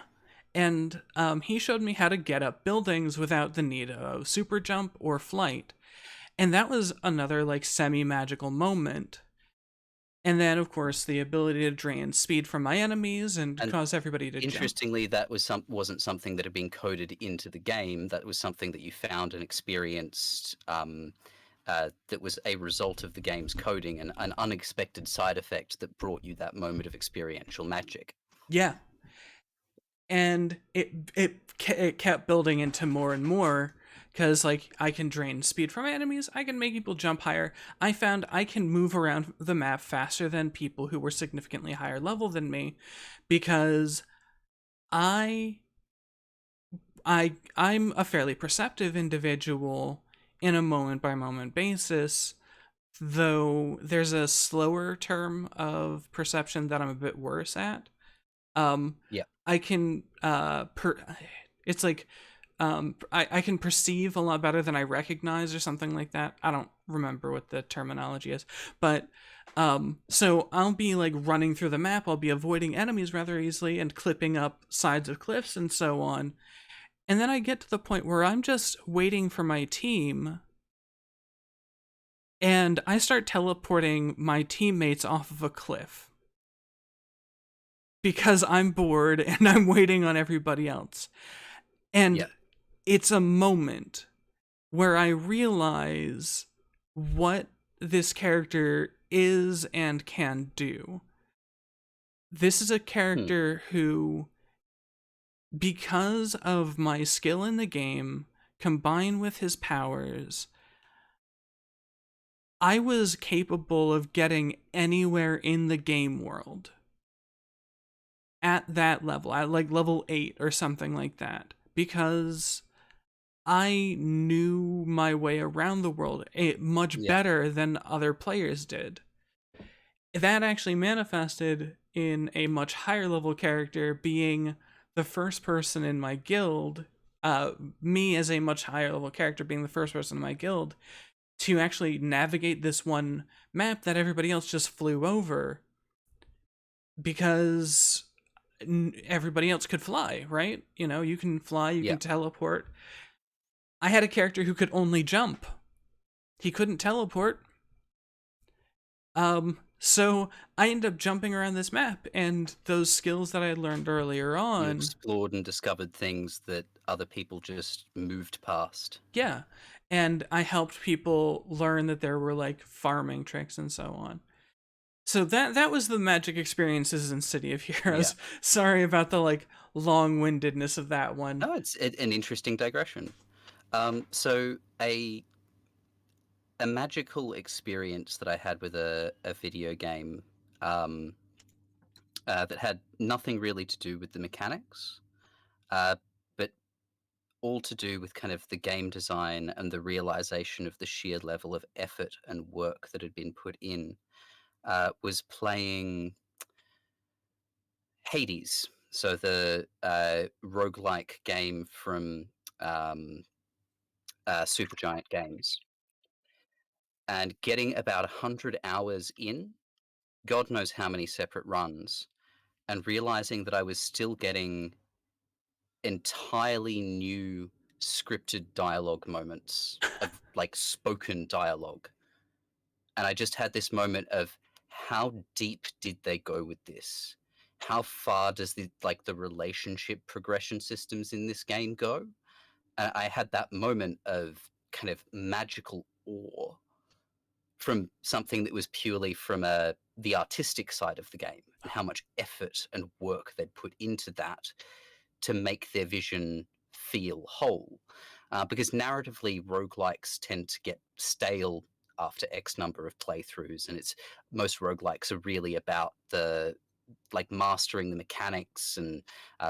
And he showed me how to get up buildings without the need of super jump or flight. And that was another like semi-magical moment. And then of course the ability to drain speed from my enemies and And cause everybody to jump. interestingly, that wasn't something that had been coded into the game. That was something that you found and experienced. That was a result of the game's coding and an unexpected side effect that brought you that moment of experiential magic. Yeah. And it kept building into more and more, because like I can drain speed from enemies, I can make people jump higher. I found I can move around the map faster than people who were significantly higher level than me, because I I'm a fairly perceptive individual in a moment by moment basis, though there's a slower term of perception that I'm a bit worse at. Yeah. I can it's like I can perceive a lot better than I recognize or something like that. I don't remember what the terminology is, but so I'll be like running through the map, I'll be avoiding enemies rather easily and clipping up sides of cliffs and so on. And then I get to the point where I'm just waiting for my team, and I start teleporting my teammates off of a cliff because I'm bored and I'm waiting on everybody else. And Yeah. it's a moment where I realize what this character is and can do. This is a Hmm. character who, because of my skill in the game, combined with his powers, I was capable of getting anywhere in the game world at that level, at like level 8 or something like that, because I knew my way around the world much Yeah. better than other players did. That actually manifested in a much higher level character being the first person in my guild, me as a much higher level character being the first person in my guild to actually navigate this one map that everybody else just flew over, because everybody else could fly, right? You know, you can fly, you Yeah. can teleport. I had a character who could only jump. He couldn't teleport. So I ended up jumping around this map, and those skills that I learned earlier You on, explored and discovered things that other people just moved past. yeah. And I helped people learn that there were like farming tricks and so on. So that was the magic experiences in City of Yeah. Heroes. Sorry about the like long-windedness of that one. Oh, it's an interesting digression. So a magical experience that I had with a video game um, that had nothing really to do with the mechanics, uh, but all to do with kind of the game design and the realization of the sheer level of effort and work that had been put in, was playing Hades. So the roguelike game from um, Supergiant Games, and getting about 100 hours in, God knows how many separate runs, and realizing that I was still getting entirely new scripted dialogue moments of like spoken dialogue. And I just had this moment of how deep did they go with this? How far does the relationship progression systems in this game go? And I had that moment of kind of magical awe from something that was purely from the artistic side of the game, and how much effort and work they'd put into that to make their vision feel whole. Because narratively, roguelikes tend to get stale after X number of playthroughs, and it's most roguelikes are really about the like mastering the mechanics, and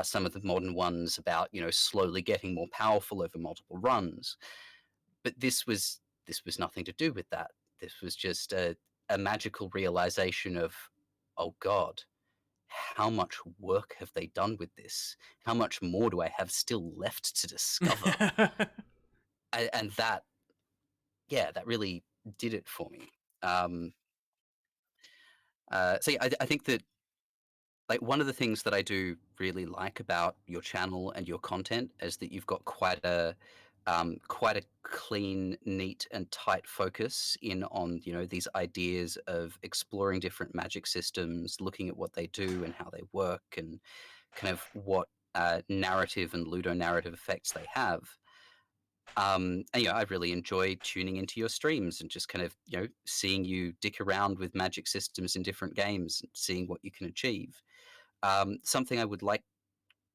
some of the modern ones about slowly getting more powerful over multiple runs. But this was nothing to do with that. This was just a magical realization of, oh God, how much work have they done with this? How much more do I have still left to discover? And that, yeah, that really did it for me. Um, so yeah, I think that like one of the things that I do really like about your channel and your content is that you've got quite a clean, neat, and tight focus in on these ideas of exploring different magic systems, looking at what they do and how they work, and kind of what narrative and ludonarrative effects they have. And I really enjoy tuning into your streams and just kind of seeing you dick around with magic systems in different games and seeing what you can achieve. Something I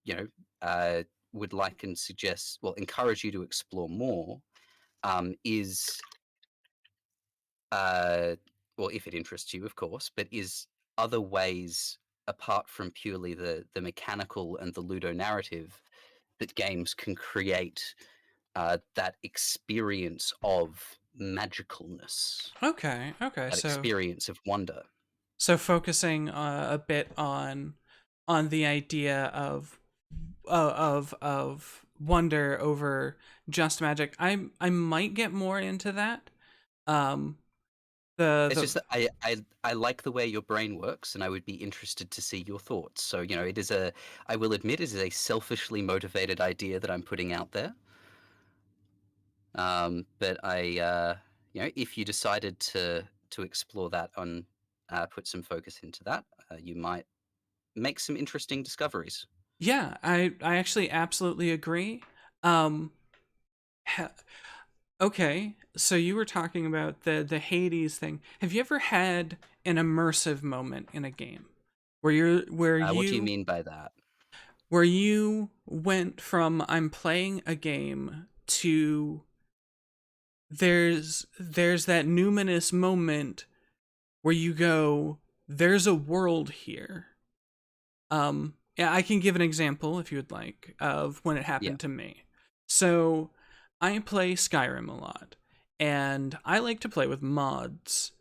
you know, would like and suggest, well, encourage you to explore more, is, uh, well, if it interests you, of course, but is other ways apart from purely the mechanical and the ludo narrative that games can create that experience of magicalness, Okay. that So experience of wonder. focusing a bit on the idea of wonder over just magic. I might get more into that. Um, the It's the just that I like the way your brain works, and I would be interested to see your thoughts. So, it is I will admit, it is a selfishly motivated idea that I'm putting out there. But if you decided to explore that on, put some focus into that, you might make some interesting discoveries. Yeah, I actually absolutely agree. Um, ha- okay, so you were talking about the Hades thing. Have you ever had an immersive moment in a game where What do you mean by that? you went from I'm playing a game to there's that numinous moment where you go, there's a world here. Yeah, I can give an example if you would like of when it Yeah, happened to me. So, I play Skyrim a lot, and I like to play with mods.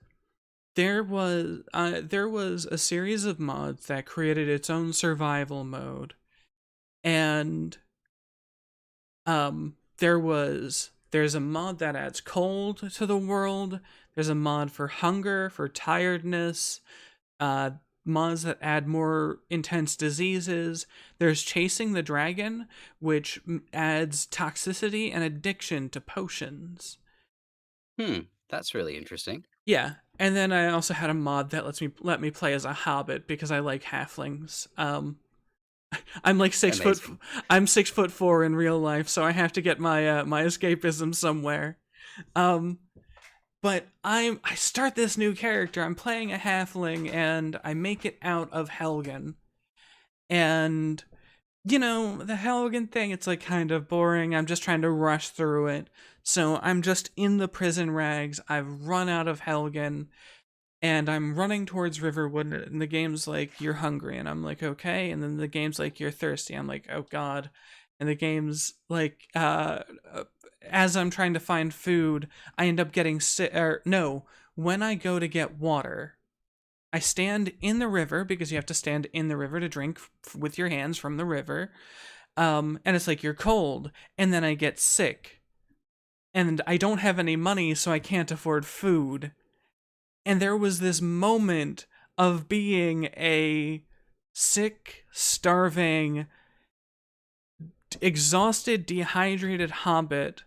There was a series of mods that created its own survival mode, and there's a mod that adds cold to the world. There's a mod for hunger, for tiredness, uh, mods that add more intense diseases. There's Chasing the Dragon, which adds toxicity and addiction to potions. that's really interesting. Yeah, and then I also had a mod that let me play as a hobbit because I like halflings. I'm like Amazing. I'm 6'4" in real life, so I have to get my escapism somewhere. Um, but I start this new character. I'm playing a halfling, and I make it out of Helgen. And the Helgen thing, it's like kind of boring. I'm just trying to rush through it. So I'm just in the prison rags. I've run out of Helgen, and I'm running towards Riverwood, and the game's like, you're hungry, and I'm like, okay, and then the game's like, you're thirsty. I'm like, oh God. And the game's like, as I'm trying to find food, I end up getting sick. Or no, when I go to get water, I stand in the river because you have to stand in the river to drink with your hands from the river. And it's like, you're cold. And then I get sick. And I don't have any money, so I can't afford food. And there was this moment of being a sick, starving, exhausted, dehydrated hobbit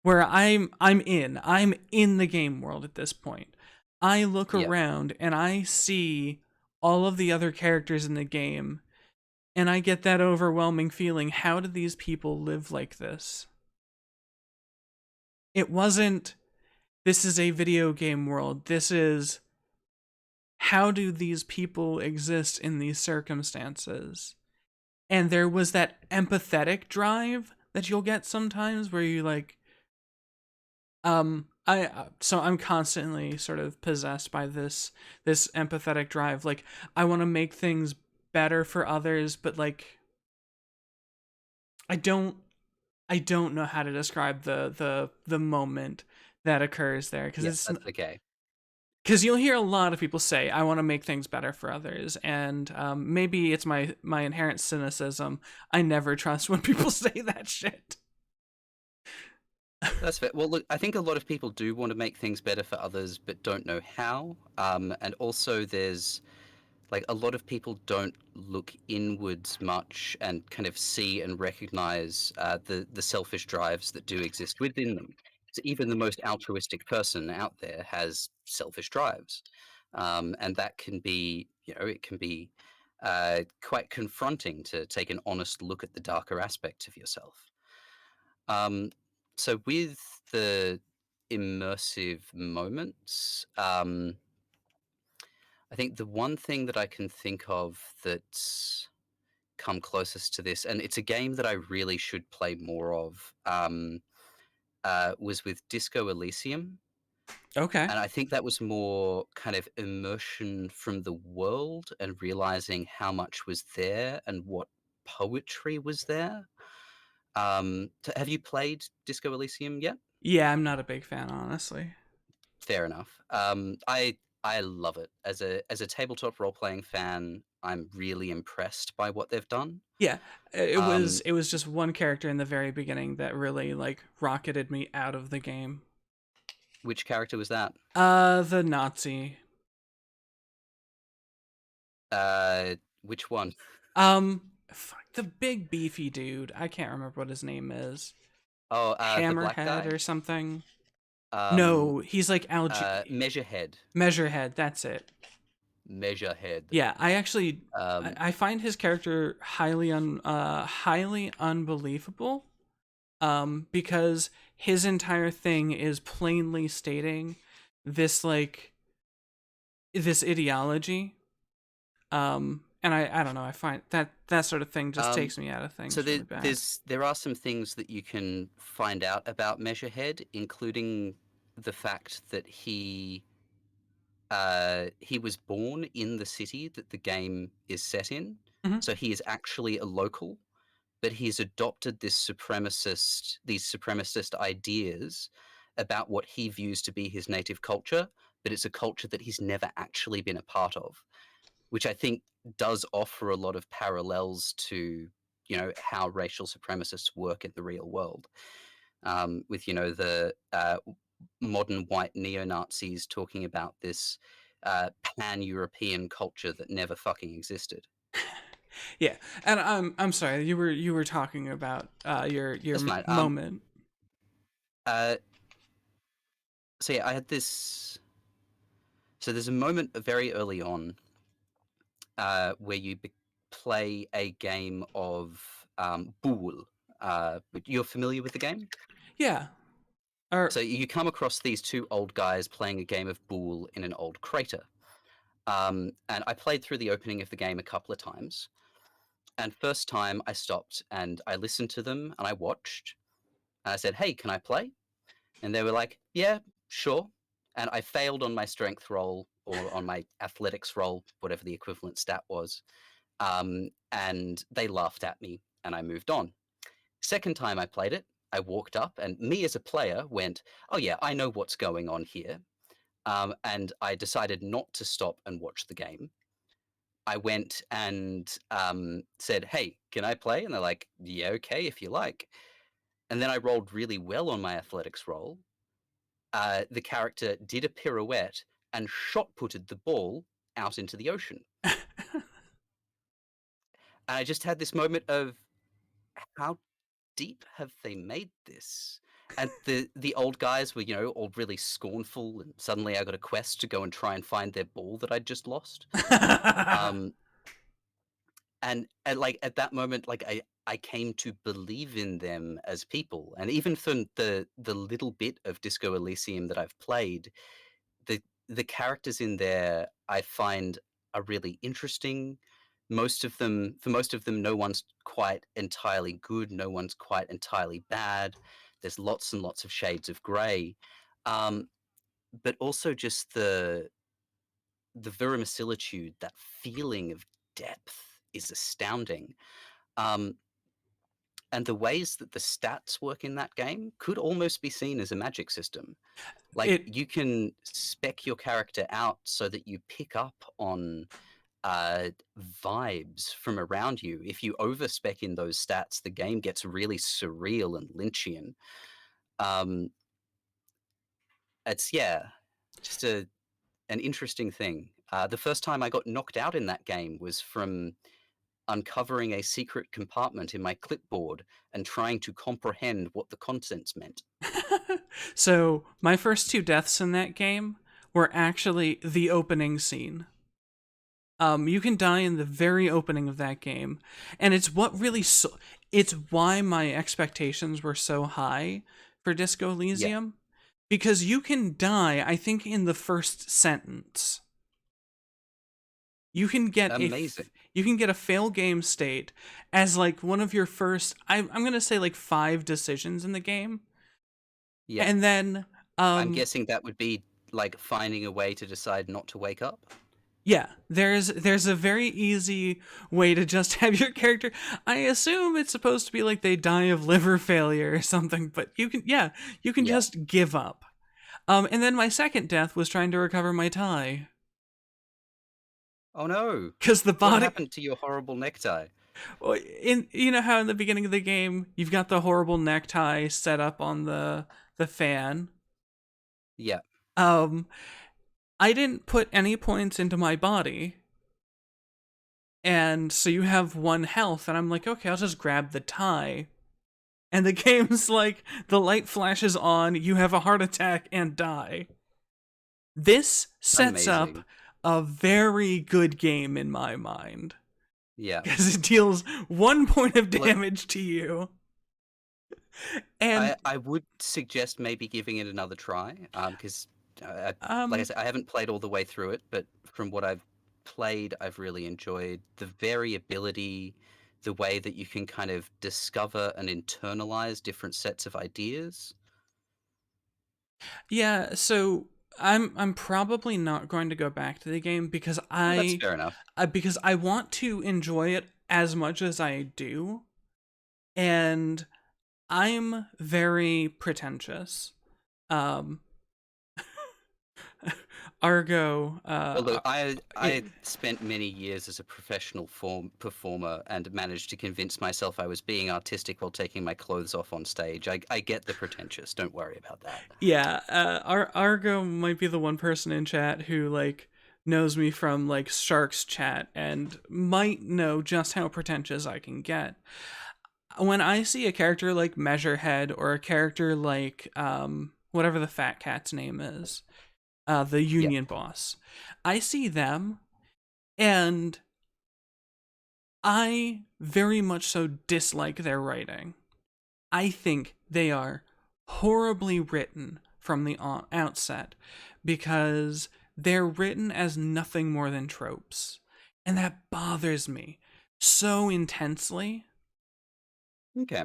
where I'm in the game world at this point. I look Yeah. around and I see all of the other characters in the game, and I get that overwhelming feeling, how do these people live like this? It wasn't this is a video game world. This is, how do these people exist in these circumstances? And there was that empathetic drive that you'll get sometimes where you like, so I'm constantly sort of possessed by this empathetic drive. Like, I want to make things better for others, but like, I don't I don't know how to describe the moment that occurs there, because Yeah, it's that's okay. because you'll hear a lot of people say, I want to make things better for others, and maybe it's my inherent cynicism. I never trust when people say that shit. That's fair. Well, look, I think a lot of people do want to make things better for others, but don't know how. And also, there's like a lot of people don't look inwards much and kind of see and recognize the selfish drives that do exist within them. So even the most altruistic person out there has selfish drives, and that can be, it can be quite confronting to take an honest look at the darker aspect of yourself. Um, so with the immersive moments, I think the one thing that I can think of that's come closest to this, and it's a game that I really should play more of, was with Disco Elysium. Okay. And I think that was more kind of immersion from the world and realizing how much was there and what poetry was there. Have you played Disco Elysium yet? Yeah, I'm not a big fan, honestly. Fair enough. I love it as a tabletop role playing fan. I'm really impressed by what they've done. Yeah, Um, it was just one character in the very beginning that really like rocketed me out of the game. which character was that? The Nazi. Which one? Fuck, the big beefy dude. I can't remember what his name is. Oh, the black Hammerhead guy. or something. Um, No, he's like Measurehead. Measurehead. That's it. Measurehead. Yeah, I actually Um, I find his character highly unbelievable. Because his entire thing is plainly stating this like this ideology. And I don't know, I find that sort of thing just um, takes me out of so things really bad. there are some things that you can find out about Measurehead, including the fact that he was born in the city that the game is set in, Hmm. so he is actually a local, but he's adopted these supremacist ideas about what he views to be his native culture, but it's a culture that he's never actually been a part of, which I think does offer a lot of parallels to how racial supremacists work in the real world, with the modern white neo-Nazis talking about this pan-European culture that never fucking existed. Yeah, and I'm sorry, you were talking about your That's fine. moment. Uh, so yeah, I had this. So there's a moment very early on where play a game of Boule. But you're familiar with the game? Yeah, or So you come across these two old guys playing a game of Boule in an old crater. And I played through the opening of the game a couple of times. And first time I stopped and I listened to them and I watched. And I said, "Hey, can I play?" And they were like, "Yeah, sure." And I failed on my strength roll or on my athletics roll, whatever the equivalent stat was. And they laughed at me and I moved on. Second time I played it, I walked up and me as a player went, "Oh, yeah, I know what's going on here." And I decided not to stop and watch the game. I went and said, "Hey, can I play?" And they're like, "Yeah, okay, if you like." And then I rolled really well on my athletics roll. The character did a pirouette and shot putted the ball out into the ocean. And I just had this moment of how deep have they made this? And the old guys were, all really scornful. And suddenly I got a quest to go and try and find their ball that I'd just lost. Um, and like at that moment, like I came to believe in them as people, and even from the little bit of Disco Elysium that I've played, the the characters in there I find are really interesting. Most of them, no one's quite entirely good, no one's quite entirely bad. There's lots and lots of shades of grey, um, but also just the verisimilitude, that feeling of depth is astounding. Um, and the ways that the stats work in that game could almost be seen as a magic system. Like It you can spec your character out so that you pick up on uh, vibes from around you. If you overspec in those stats, the game gets really surreal and Lynchian. Um, it's yeah, just an interesting thing. The first time I got knocked out in that game was from uncovering a secret compartment in my clipboard and trying to comprehend what the contents meant. so my first two deaths in that game were actually the opening scene. You can die in the very opening of that game, and it's what really it's why my expectations were so high for Disco Yeah, Elysium, because you can die, I think, in the first sentence. You can get amazing. you can get a fail game state as like one of your first I'm gonna say like 5 decisions in the game, Yeah, and then I'm um guessing that would be like finding a way to decide not to wake up. yeah, there's a very easy way to just have your character. I assume it's supposed to be like they die of liver failure or something, but you can Yeah. just give up. And then my second death was trying to recover my tie Oh no! because the What body. happened to your horrible necktie? Well, in you know how in the beginning of the game you've got the horrible necktie set up on the fan. Yeah, Um, I didn't put any points into my body, and so you have 1 health, and I'm like, okay, I'll just grab the tie. And the game's like, the light flashes on, you have a heart attack and die. This sets up amazing. a very good game in my mind. Yeah. Because it deals 1 point of Look, damage to you. And, I would suggest maybe giving it another try, because, like I um, said, I haven't played all the way through it, but from what I've played, I've really enjoyed the variability, the way that you can kind of discover and internalize different sets of ideas. yeah, so I'm probably not going to go back to the game because Well, that's fair enough. because I want to enjoy it as much as I do, and I'm very pretentious. Um, Argo, Well, look, I it, spent many years as a professional performer and managed to convince myself I was being artistic while taking my clothes off on stage. I get the pretentious. Don't worry about that. yeah, Argo might be the one person in chat who like knows me from like Sharks chat and might know just how pretentious I can get. When I see a character like Measurehead or a character like whatever the fat cat's name is, the Yeah. union boss, I see them and I very much so dislike their writing. I think they are horribly written from the outset because they're written as nothing more than tropes. And that bothers me so intensely. Okay.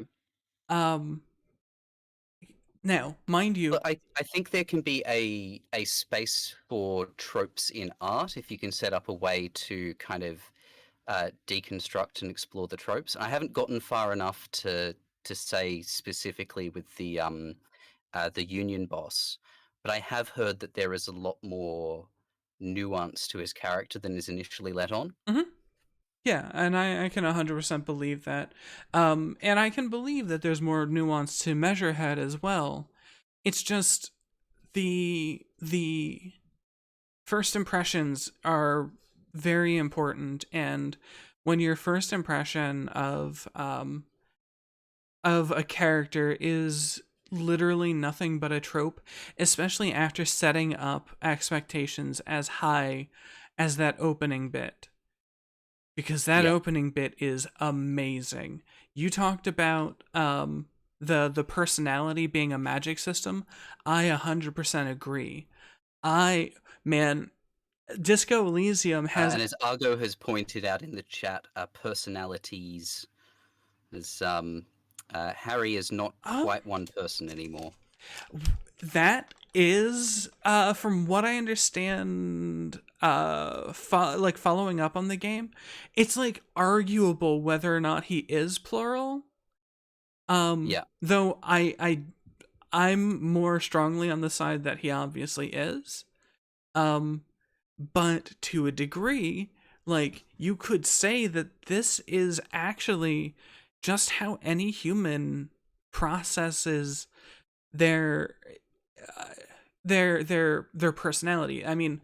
Um Now, mind you, But I think there can be a space for tropes in art if you can set up a way to kind of deconstruct and explore the tropes. I haven't gotten far enough to say specifically with the union boss, but I have heard that there is a lot more nuance to his character than is initially let on. mhm, yeah, and I can 100% believe that. And I can believe that there's more nuance to Measurehead as well. It's just the first impressions are very important, and when your first impression of a character is literally nothing but a trope, especially after setting up expectations as high as that opening bit. because that Yeah. opening bit is amazing. You talked about the personality being a magic system. I 100% agree. I man, Disco Elysium has And as Argo has pointed out in the chat, personalities. As Harry is not um quite one person anymore. that is from what I understand, like following up on the game, it's like arguable whether or not he is plural. Yeah. Though I'm more strongly on the side that he obviously is. Um, but to a degree, like you could say that this is actually just how any human processes their uh, their personality. I mean,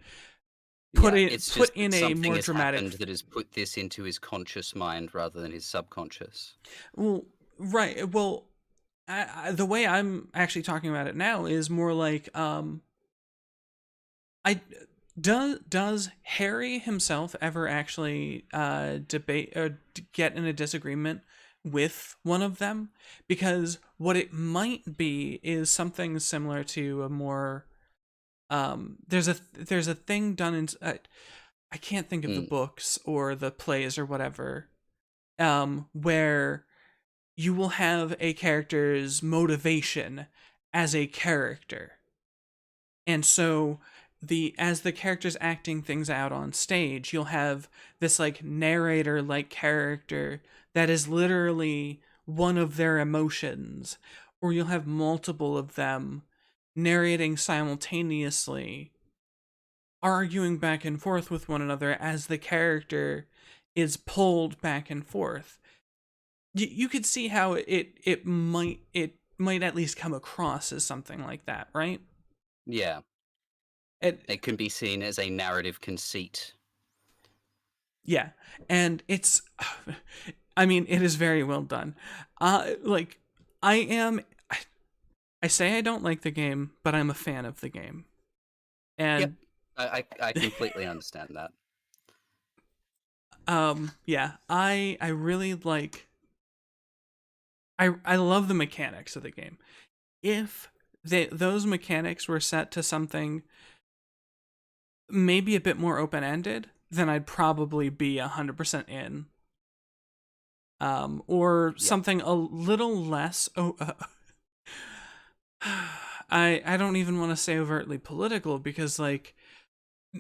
Yeah, it's put just in that a something more has dramatic. happened that has put this into his conscious mind rather than his subconscious. Well, right. Well, the way I'm actually talking about it now is more like I does Harry himself ever actually debate or get in a disagreement with one of them? Because what it might be is something similar to a more there's a thing done in I can't think of the Mm, books or the plays or whatever, where you will have a character's motivation as a character. And so the as the character's acting things out on stage, you'll have this like narrator like character that is literally one of their emotions, or you'll have multiple of them narrating simultaneously, arguing back and forth with one another as the character is pulled back and forth. You could see how it might at least come across as something like that, right? yeah, It it can be seen as a narrative conceit. Yeah, and it's, I mean, it is very well done. Like I am, I say I don't like the game, but I'm a fan of the game, Yep, and I completely understand that. yeah, I really like, I love the mechanics of the game. If those mechanics were set to something maybe a bit more open ended, then I'd probably be 100% in. Or Yeah, something a little less. I don't even want to say overtly political because like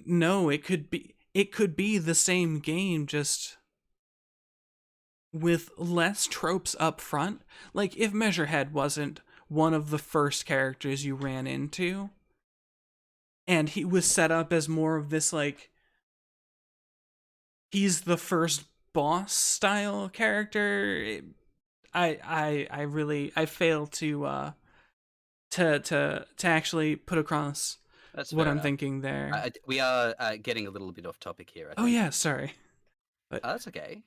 no, it could be the same game just with less tropes up front. Like if Measurehead wasn't one of the first characters you ran into and he was set up as more of this like he's the first boss style character, I really I fail to actually put across that's what fair I'm enough. thinking there. We are getting a little bit off topic here, I Oh think. yeah, sorry. But That's okay.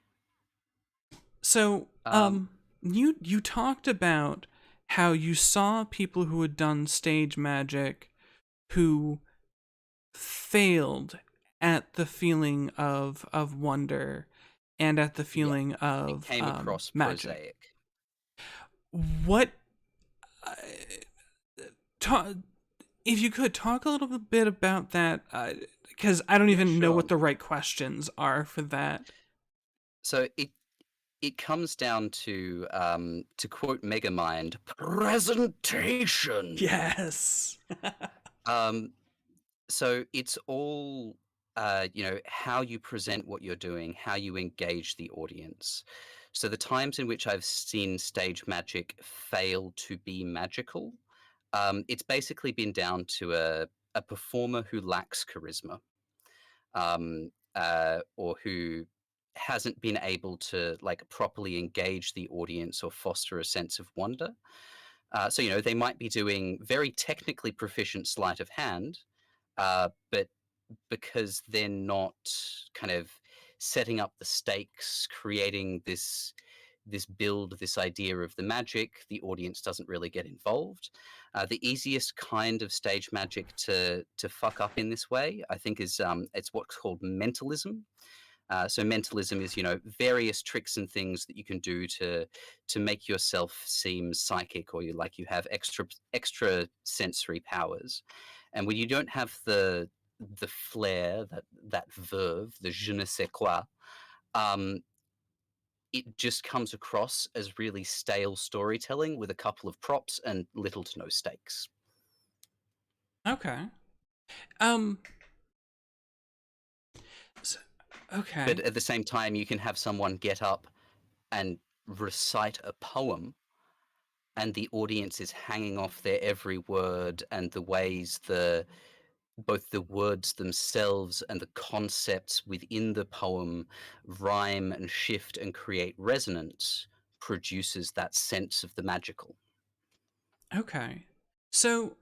so Um, you talked about how you saw people who had done stage magic who failed at the feeling of wonder and at the yeah, feeling it of came across magic. prosaic. What uh, ta- if you could talk a little bit about that, because I don't Yeah, even know sure. what the right questions are for that. So it comes down to quote Megamind, presentation. Yes. Um, so it's all how you present what you're doing, how you engage the audience. So the times in which I've seen stage magic fail to be magical, it's basically been down to a performer who lacks charisma, or who hasn't been able to like properly engage the audience or foster a sense of wonder. So they might be doing very technically proficient sleight of hand, but because they're not kind of setting up the stakes, creating this build, this idea of the magic, the audience doesn't really get involved. The easiest kind of stage magic to fuck up in this way, I think, is it's what's called mentalism. So mentalism is, various tricks and things that you can do to make yourself seem psychic, or you have extra sensory powers. And when you don't have the flair, that verve, the je ne sais quoi, um, it just comes across as really stale storytelling with a couple of props and little to no stakes. Okay. Um. s- But okay. at the same time, you can have someone get up and recite a poem, and the audience is hanging off their every word, and the ways both the words themselves and the concepts within the poem rhyme and shift and create resonance produces that sense of the magical. Okay. So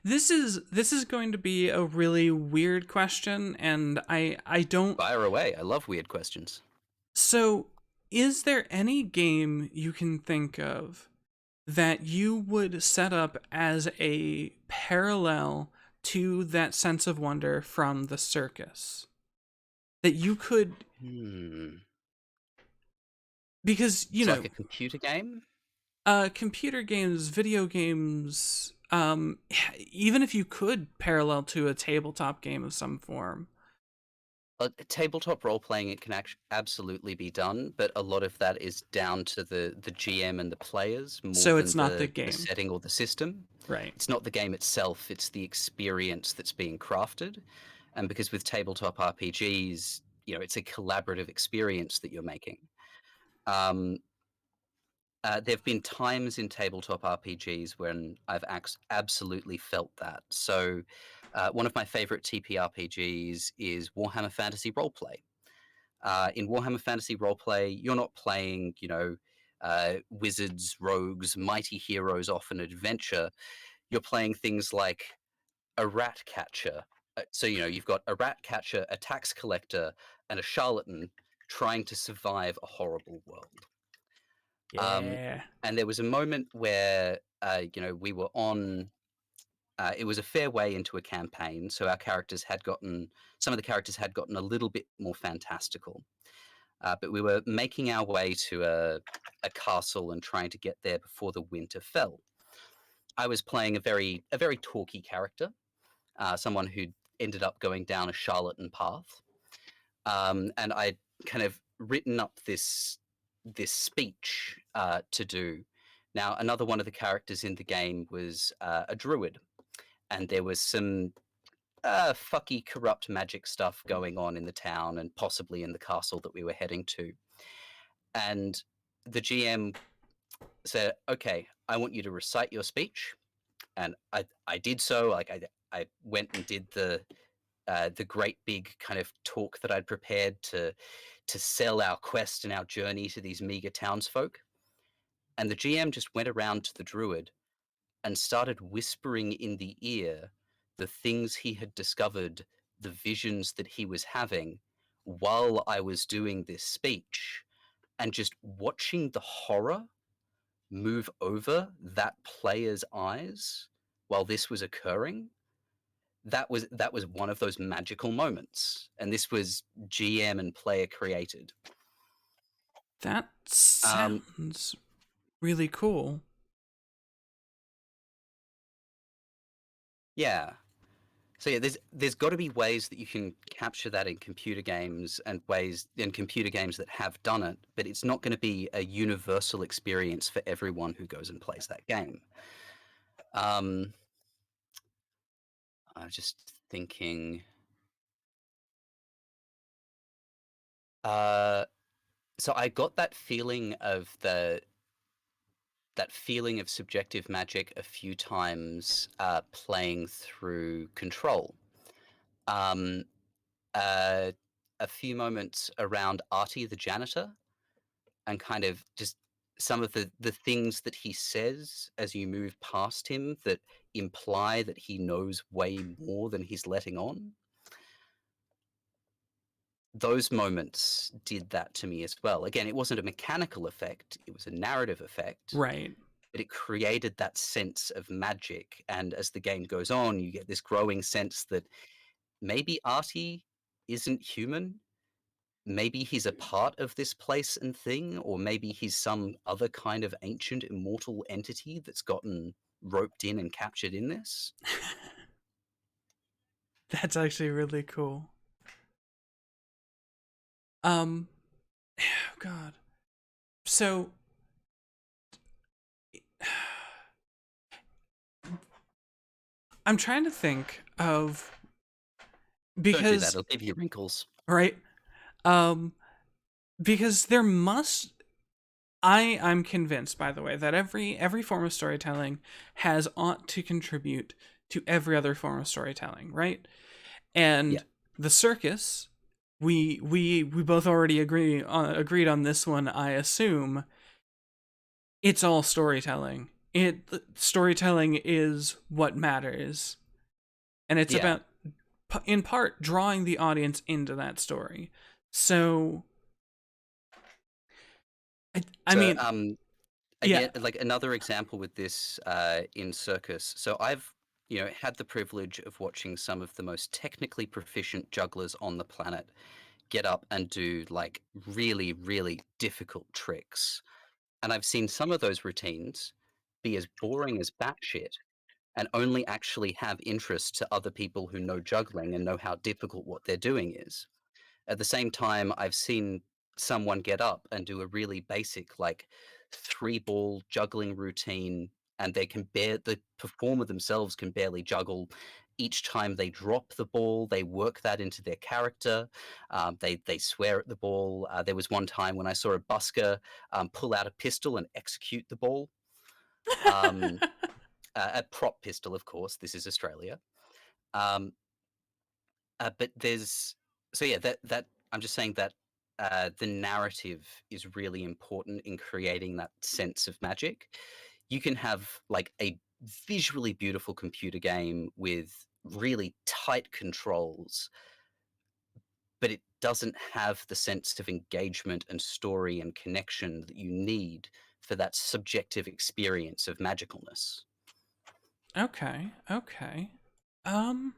this is going to be a really weird question, and I don't. Fire away. I love weird questions. So, is there any game you can think of that you would set up as a parallel to that sense of wonder from the circus? That you could, Hmm. because, It's like a computer game. computer games, video games, even if you could parallel to a tabletop game of some form. Tabletop role playing, it can absolutely be done, but a lot of that is down to the GM and the players more So than it's not the the game. setting or the system. Right. It's not the game itself; it's the experience that's being crafted. And because with tabletop RPGs, it's a collaborative experience that you're making. Um, there have been times in tabletop RPGs when I've absolutely felt that. So, one of my favorite TPRPGs is Warhammer Fantasy Roleplay. In Warhammer Fantasy Roleplay, you're not playing, wizards, rogues, mighty heroes off an adventure. You're playing things like a rat catcher. So, you've got a rat catcher, a tax collector, and a charlatan trying to survive a horrible world. Um, Yeah. and there was a moment where, we were on. It was a fair way into a campaign, so some of the characters had gotten a little bit more fantastical. But we were making our way to a castle and trying to get there before the winter fell. I was playing a very talky character, someone who ended up going down a charlatan path, and I'd kind of written up this speech to do. Now, another one of the characters in the game was a druid, and there was some fucky, corrupt magic stuff going on in the town and possibly in the castle that we were heading to. And the GM said, "Okay, I want you to recite your speech," and I did so. Like I went and did the great big kind of talk that I'd prepared to sell our quest and our journey to these meager townsfolk. And the GM just went around to the druid and started whispering in the ear the things he had discovered, the visions that he was having while I was doing this speech, and just watching the horror move over that player's eyes while this was occurring. That was one of those magical moments, and this was GM and player created. That Um, sounds really cool. yeah. So yeah, there's got to be ways that you can capture that in computer games, and ways in computer games that have done it, but it's not going to be a universal experience for everyone who goes and plays that game. Um, I was just thinking. Uh, so I got that feeling of subjective magic a few times playing through Control. Um, uh, a few moments around Artie the janitor, and kind of just some of the things that he says as you move past him that imply that he knows way more than he's letting on. Those moments did that to me as well. Again, it wasn't a mechanical effect, it was a narrative effect, Right. but it created that sense of magic. And as the game goes on, you get this growing sense that maybe Artie isn't human. maybe he's a part of this place and thing, or maybe he's some other kind of ancient immortal entity that's gotten roped in and captured in this. That's actually really cool. Oh God. So I'm trying to think of, Don't do that, because it'll give you wrinkles. right, um, because there must. I'm convinced, by the way, that every form of storytelling has ought to contribute to every other form of storytelling, right? Yeah. And the circus, we both already agreed on this one. I assume it's all storytelling. Storytelling is what matters, and it's Yeah. about, in part, drawing the audience into that story. So, I So, mean, yeah. again, like another example with this in Circus. So I've, had the privilege of watching some of the most technically proficient jugglers on the planet get up and do like really, really difficult tricks. And I've seen some of those routines be as boring as batshit and only actually have interest to other people who know juggling and know how difficult what they're doing is. At the same time, I've seen someone get up and do a really basic, like, three-ball juggling routine, and the performer themselves can barely juggle. Each time they drop the ball, they work that into their character. They swear at the ball. There was one time when I saw a busker pull out a pistol and execute the ball. Um, a prop pistol, of course. This is Australia. Um, but there's so yeah that I'm just saying that the narrative is really important in creating that sense of magic. You can have like a visually beautiful computer game with really tight controls, but it doesn't have the sense of engagement and story and connection that you need for that subjective experience of magicalness. Okay. Okay. Um.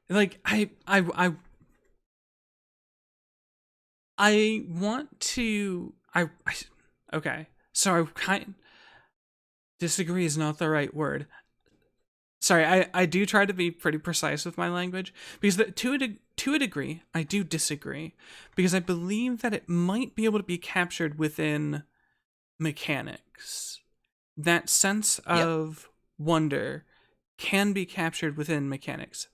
Like I want to. Okay. So I kind disagree is not the right word. Sorry, I do try to be pretty precise with my language, because to a degree I do disagree, because I believe that it might be able to be captured within mechanics. That sense Yep. of wonder can be captured within mechanics,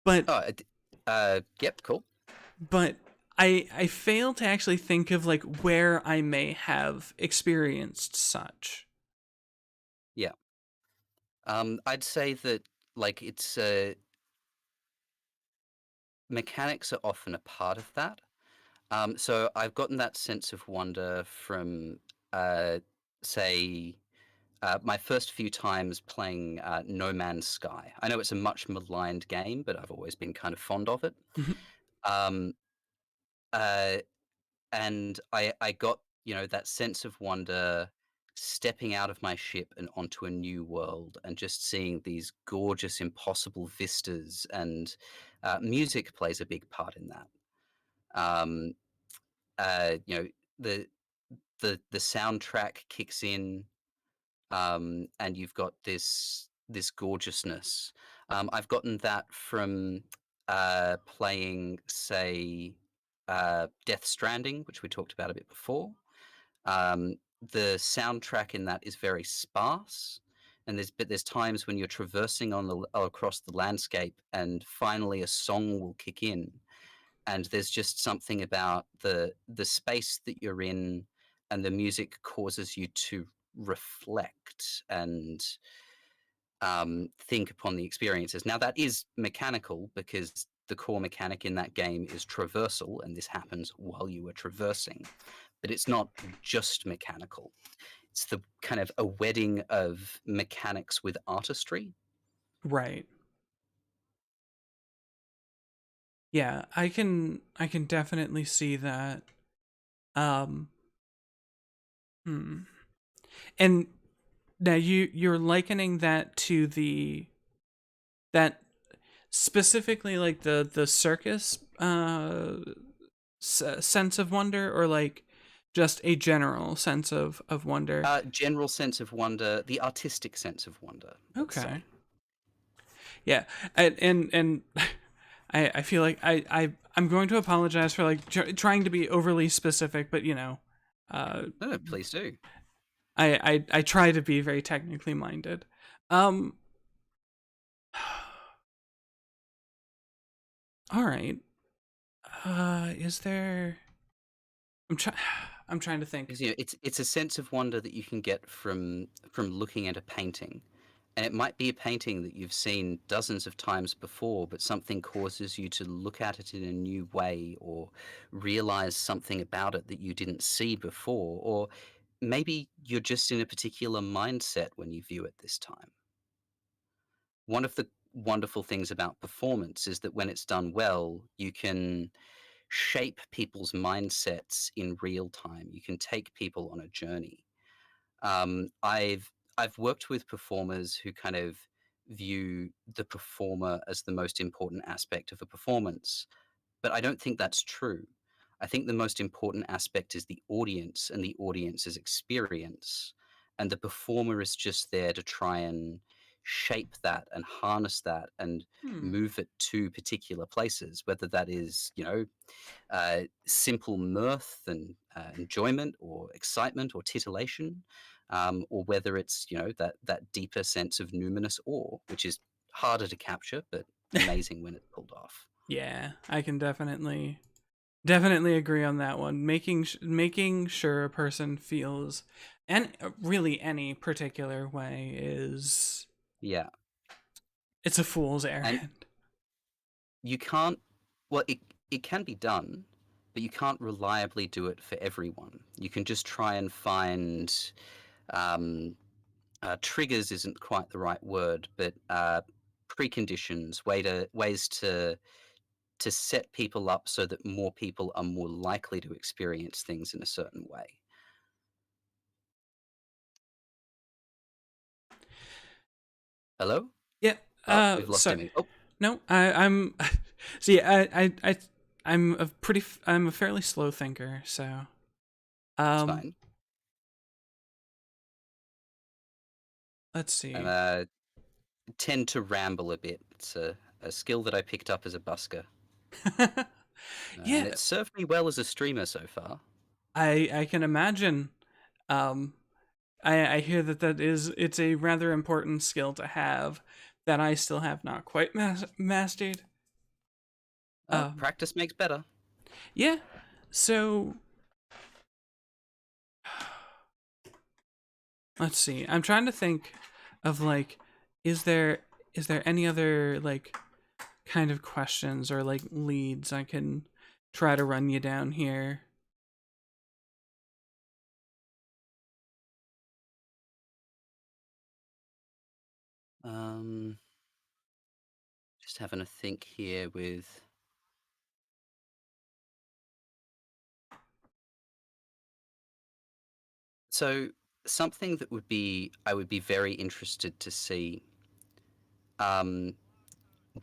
but Oh, yep. Cool. but I fail to actually think of like where I may have experienced such. Yeah. I'd say that like it's mechanics are often a part of that. So I've gotten that sense of wonder from, uh, say, my first few times playing No Man's Sky. I know it's a much maligned game, but I've always been kind of fond of it. Um, uh, and I got that sense of wonder stepping out of my ship and onto a new world and just seeing these gorgeous impossible vistas, and music plays a big part in that. um, you know the the soundtrack kicks in, and you've got this gorgeousness. I've gotten that from playing, say, Death Stranding, which we talked about a bit before. Um, the soundtrack in that is very sparse, and there's times when you're traversing across the landscape, and finally a song will kick in, and there's just something about the space that you're in, and the music causes you to reflect and think upon the experiences. Now that is mechanical because the core mechanic in that game is traversal, and this happens while you are traversing. But it's not just mechanical. It's the kind of a wedding of mechanics with artistry. Right. Yeah, I can definitely see that. Um hmm. And now you're likening that to the that specifically like the circus sense of wonder, or like just a general sense of wonder? General sense of wonder, the artistic sense of wonder, let's Okay. say. Yeah. And I feel like I'm going to apologize for like trying to be overly specific, but uh No, please do. I try to be very technically minded. Um all right. Is there I'm trying I'm trying to think. Because it's a sense of wonder that you can get from looking at a painting, and it might be a painting that you've seen dozens of times before, but something causes you to look at it in a new way, or realize something about it that you didn't see before, or maybe you're just in a particular mindset when you view it this time. One of the wonderful things about performance is that when it's done well, you can shape people's mindsets in real time. You can take people on a journey. I've worked with performers who kind of view the performer as the most important aspect of a performance, but I don't think that's true. I think the most important aspect is the audience and the audience's experience. And the performer is just there to try and shape that and harness that and Hmm. move it to particular places, whether that is, simple mirth and enjoyment or excitement or titillation, or whether it's, that deeper sense of numinous awe, which is harder to capture, but amazing when it's pulled off. Yeah, I can definitely agree on that one. Making sure a person feels and really any particular way is Yeah. it's a fool's And errand. you can't, well, it can be done, but you can't reliably do it for everyone. You can just try and find um, triggers isn't quite the right word, but preconditions, ways to set people up so that more people are more likely to experience things in a certain way. Hello? Yeah. Oh, we've lost So Emmy. Oh, no, I'm. See, I'm a fairly slow thinker, so it's um, fine. let's And see. tend to ramble a bit. It's a skill that I picked up as a busker, and Yeah, it's served me well as a streamer so far. I can imagine. Um, I hear that it's a rather important skill to have that I still have not quite mastered. Oh, Um, practice makes better. yeah. So let's see. I'm trying to think of like, is there is there any other like kind of questions or like leads I can try to run you down here? Um, just having a think here with. So something that I would be very interested to see, um,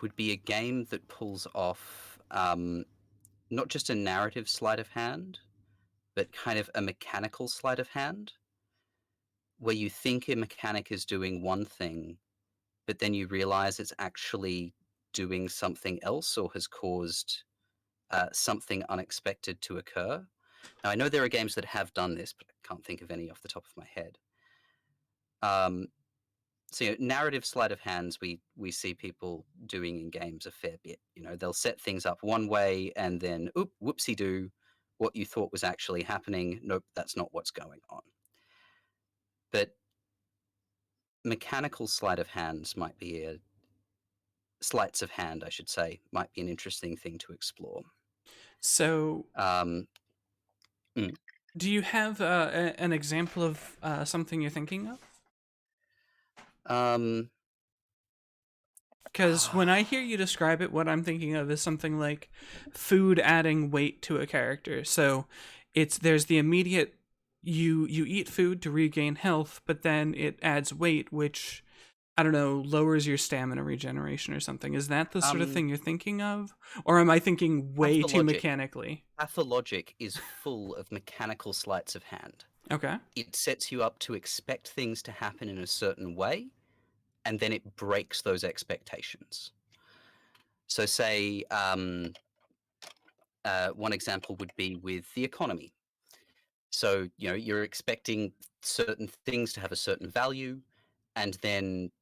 would be a game that pulls off, not just a narrative sleight of hand, but kind of a mechanical sleight of hand, where you think a mechanic is doing one thing, but then you realize it's actually doing something else or has caused something unexpected to occur. Now, I know there are games that have done this, but I can't think of any off the top of my head. Um, so, narrative sleight of hands we see people doing in games a fair bit. They'll set things up one way and then, oop, whoopsie doo, what you thought was actually happening. Nope, that's not what's going on. But mechanical sleight of hands might be a sleights of hand, I should say, might be an interesting thing to explore. So, Um, mm, do you have an example of something you're thinking of? um, Because when I hear you describe it, what I'm thinking of is something like food adding weight to a character. So there's the immediate you eat food to regain health, but then it adds weight, which I don't know, lowers your stamina regeneration or something. Is that the sort of Um, thing you're thinking of? Or am I thinking way too pathologic. mechanically? Pathologic is full of mechanical sleights of hand. Okay. It sets you up to expect things to happen in a certain way, and then it breaks those expectations. So, say one example would be with the economy. So, you're expecting certain things to have a certain value, and then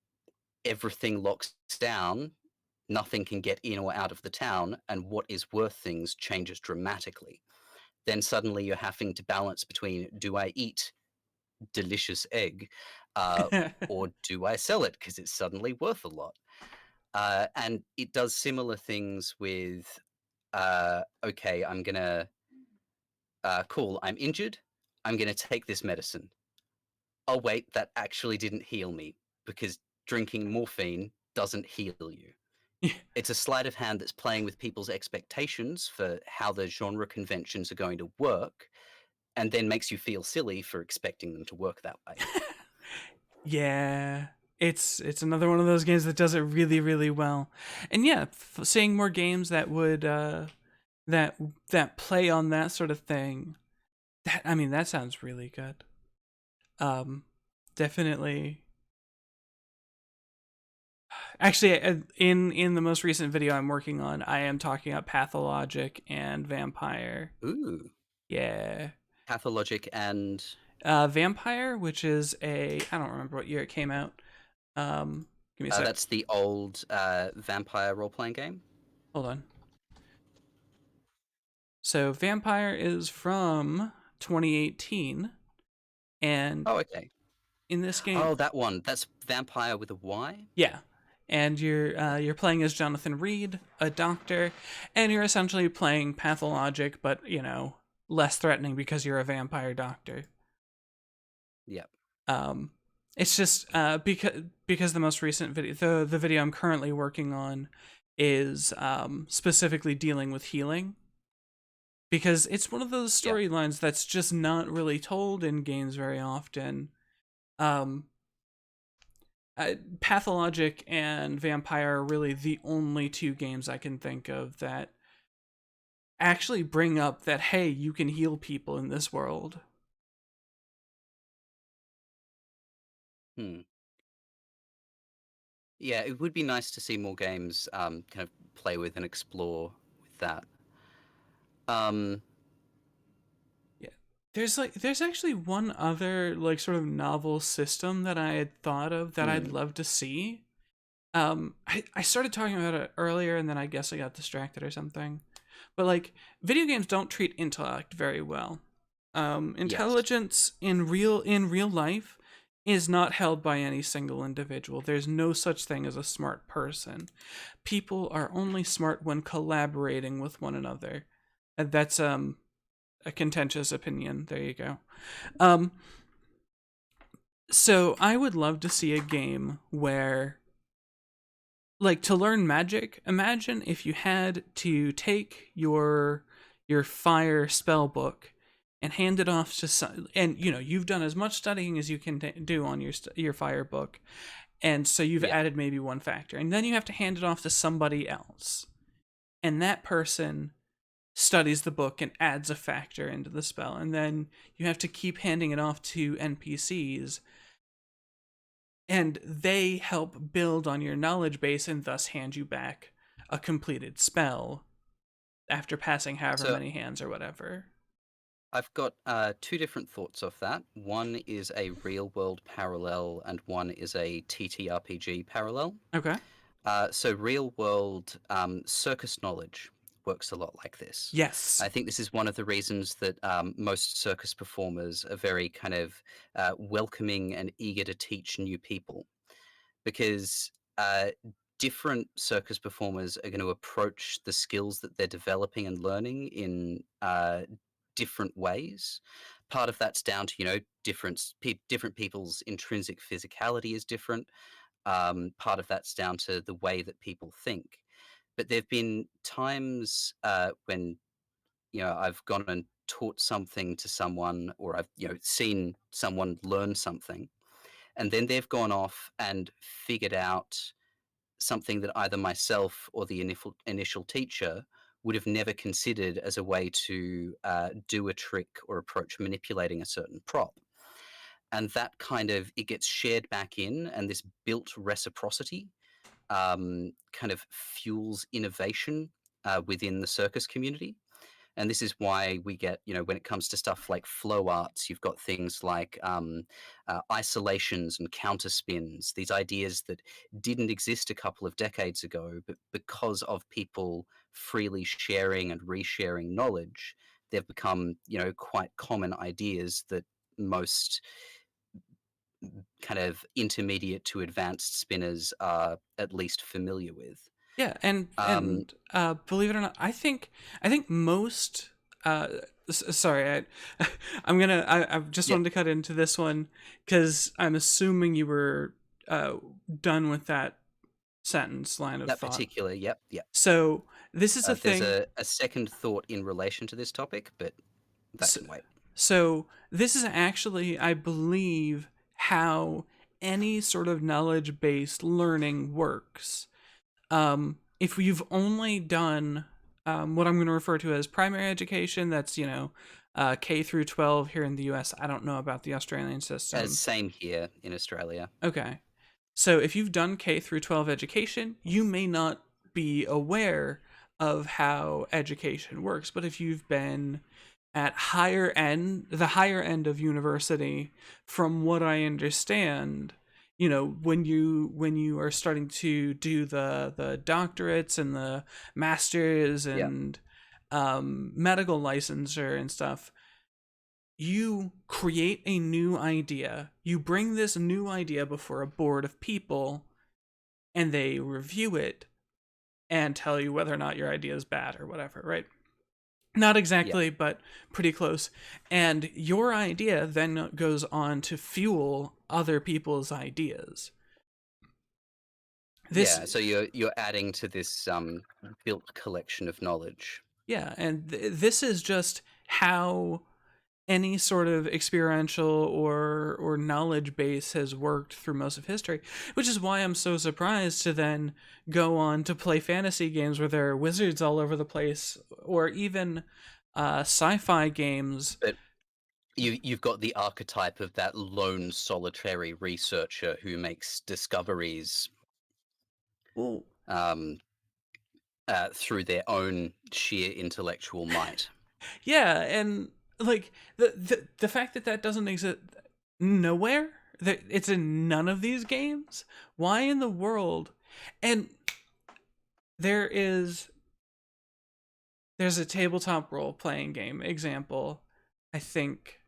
everything locks down. Nothing can get in or out of the town, and what is worth things changes dramatically. Then suddenly you're having to balance between, do I eat delicious egg, uh, or do I sell it because it's suddenly worth a lot? And it does similar things with, okay, I'm gonna, cool, I'm injured. I'm gonna take this medicine. Oh wait, that actually didn't heal me because drinking morphine doesn't heal you. It's a sleight of hand that's playing with people's expectations for how the genre conventions are going to work, and then makes you feel silly for expecting them to work that way. Yeah, it's another one of those games that does it really really well, and yeah, seeing more games that would that that play on that sort of thing. That I mean, that sounds really good. Um, Definitely. Actually, in the most recent video I'm working on, I am talking about pathologic and vampire. Ooh, Yeah. pathologic and Vampire, which is a I don't remember what year it came out. Give me a sec. that's the old vampire role playing game. Hold on. So Vampire is from 2018, and Oh, okay. in this game, Oh, that one. That's vampire with a Y. yeah, and you're playing as Jonathan Reed, a doctor, and you're essentially playing pathologic, but less threatening because you're a vampire doctor. Yep. Um, it's just because the most recent video, the video I'm currently working on, is specifically dealing with healing, because it's one of those Yep. storylines that's just not really told in games very often. Um, Pathologic and Vampire are really the only two games I can think of that actually bring up that, hey, you can heal people in this world. Hmm. Yeah, it would be nice to see more games kind of play with and explore with that. Um, Yeah. There's actually one other like sort of novel system that I had thought of that I'd hmm. love to see. I started talking about it earlier and then I guess I got distracted or something. But like video games don't treat intellect very well. Yes. Intelligence in real life is not held by any single individual. There's no such thing as a smart person. People are only smart when collaborating with one another. And that's a contentious opinion. There you go. Um, so I would love to see a game where, like, to learn magic. Imagine if you had to take your fire spell book and hand it off to some, and you've done as much studying as you can do on your fire book, and so you've Yep. added maybe one factor, and then you have to hand it off to somebody else, and that person studies the book and adds a factor into the spell, and then you have to keep handing it off to NPCs, and they help build on your knowledge base and thus hand you back a completed spell after passing however So many hands or whatever. I've got two different thoughts of that. One is a real world parallel, and one is a TTRPG parallel. Okay. So real world circus knowledge works a lot like this. Yes. I think this is one of the reasons that most circus performers are very kind of welcoming and eager to teach new people, because different circus performers are going to approach the skills that they're developing and learning in different ways. Part of that's down to different people's intrinsic physicality is different. Part of that's down to the way that people think. But there've been times when I've gone and taught something to someone, or I've seen someone learn something, and then they've gone off and figured out something that either myself or the initial teacher would have never considered as a way to do a trick or approach manipulating a certain prop. And that kind of, it gets shared back in, and this built reciprocity kind of fuels innovation within the circus community. And this is why we get, when it comes to stuff like flow arts, you've got things like isolations and counter spins, these ideas that didn't exist a couple of decades ago, but because of people freely sharing and resharing knowledge, they've become, quite common ideas that most kind of intermediate to advanced spinners are at least familiar with. Yeah, and Um, believe it or not, I think most. Sorry, I just yeah, wanted to cut into this one because I'm assuming you were done with that sentence line of that thought. particular, yep, yep. So this is a There's thing. a second thought in relation to this topic, but that So, can wait. so this is actually, I believe, how any sort of knowledge-based learning works. If you've only done what I'm going to refer to as primary education, that's K through 12 here in the U.S. I don't know about the Australian system. Same here in Australia. Okay, so if you've done K through 12 education, you may not be aware of how education works. But if you've been at the higher end of university, from what I understand, when you are starting to do the doctorates and the masters Yeah, and medical licensure and stuff, you create a new idea. You bring this new idea before a board of people, and they review it and tell you whether or not your idea is bad or whatever, right? Not yeah, exactly, but pretty close. And your idea then goes on to fuel other people's ideas. This, yeah. So you're adding to this built collection of knowledge. yeah, and this is just how any sort of experiential or knowledge base has worked through most of history, which is why I'm so surprised to then go on to play fantasy games where there are wizards all over the place, or even sci-fi games. But you've got the archetype of that lone solitary researcher who makes discoveries Well, um, through their own sheer intellectual might. yeah, and like the fact that that doesn't exist nowhere, that it's in none of these games. Why in the world? And there is there's a tabletop role playing game example, I think,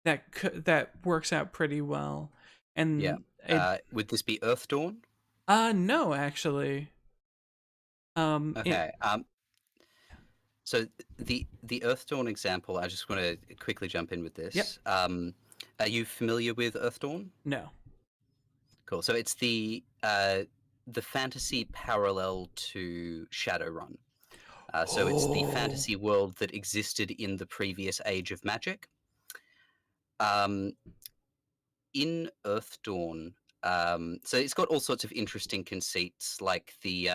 that works out pretty well. Yeah. And it Would this be Earthdawn? no, actually. It Okay. So the Earthdawn example, I just want to quickly jump in with Yep. this. Are you familiar with Earthdawn? No. Cool. So it's the fantasy parallel to Shadowrun. So it's the Oh. fantasy world that existed in the previous age of magic. Um, in Earthdawn, so it's got all sorts of interesting conceits, like the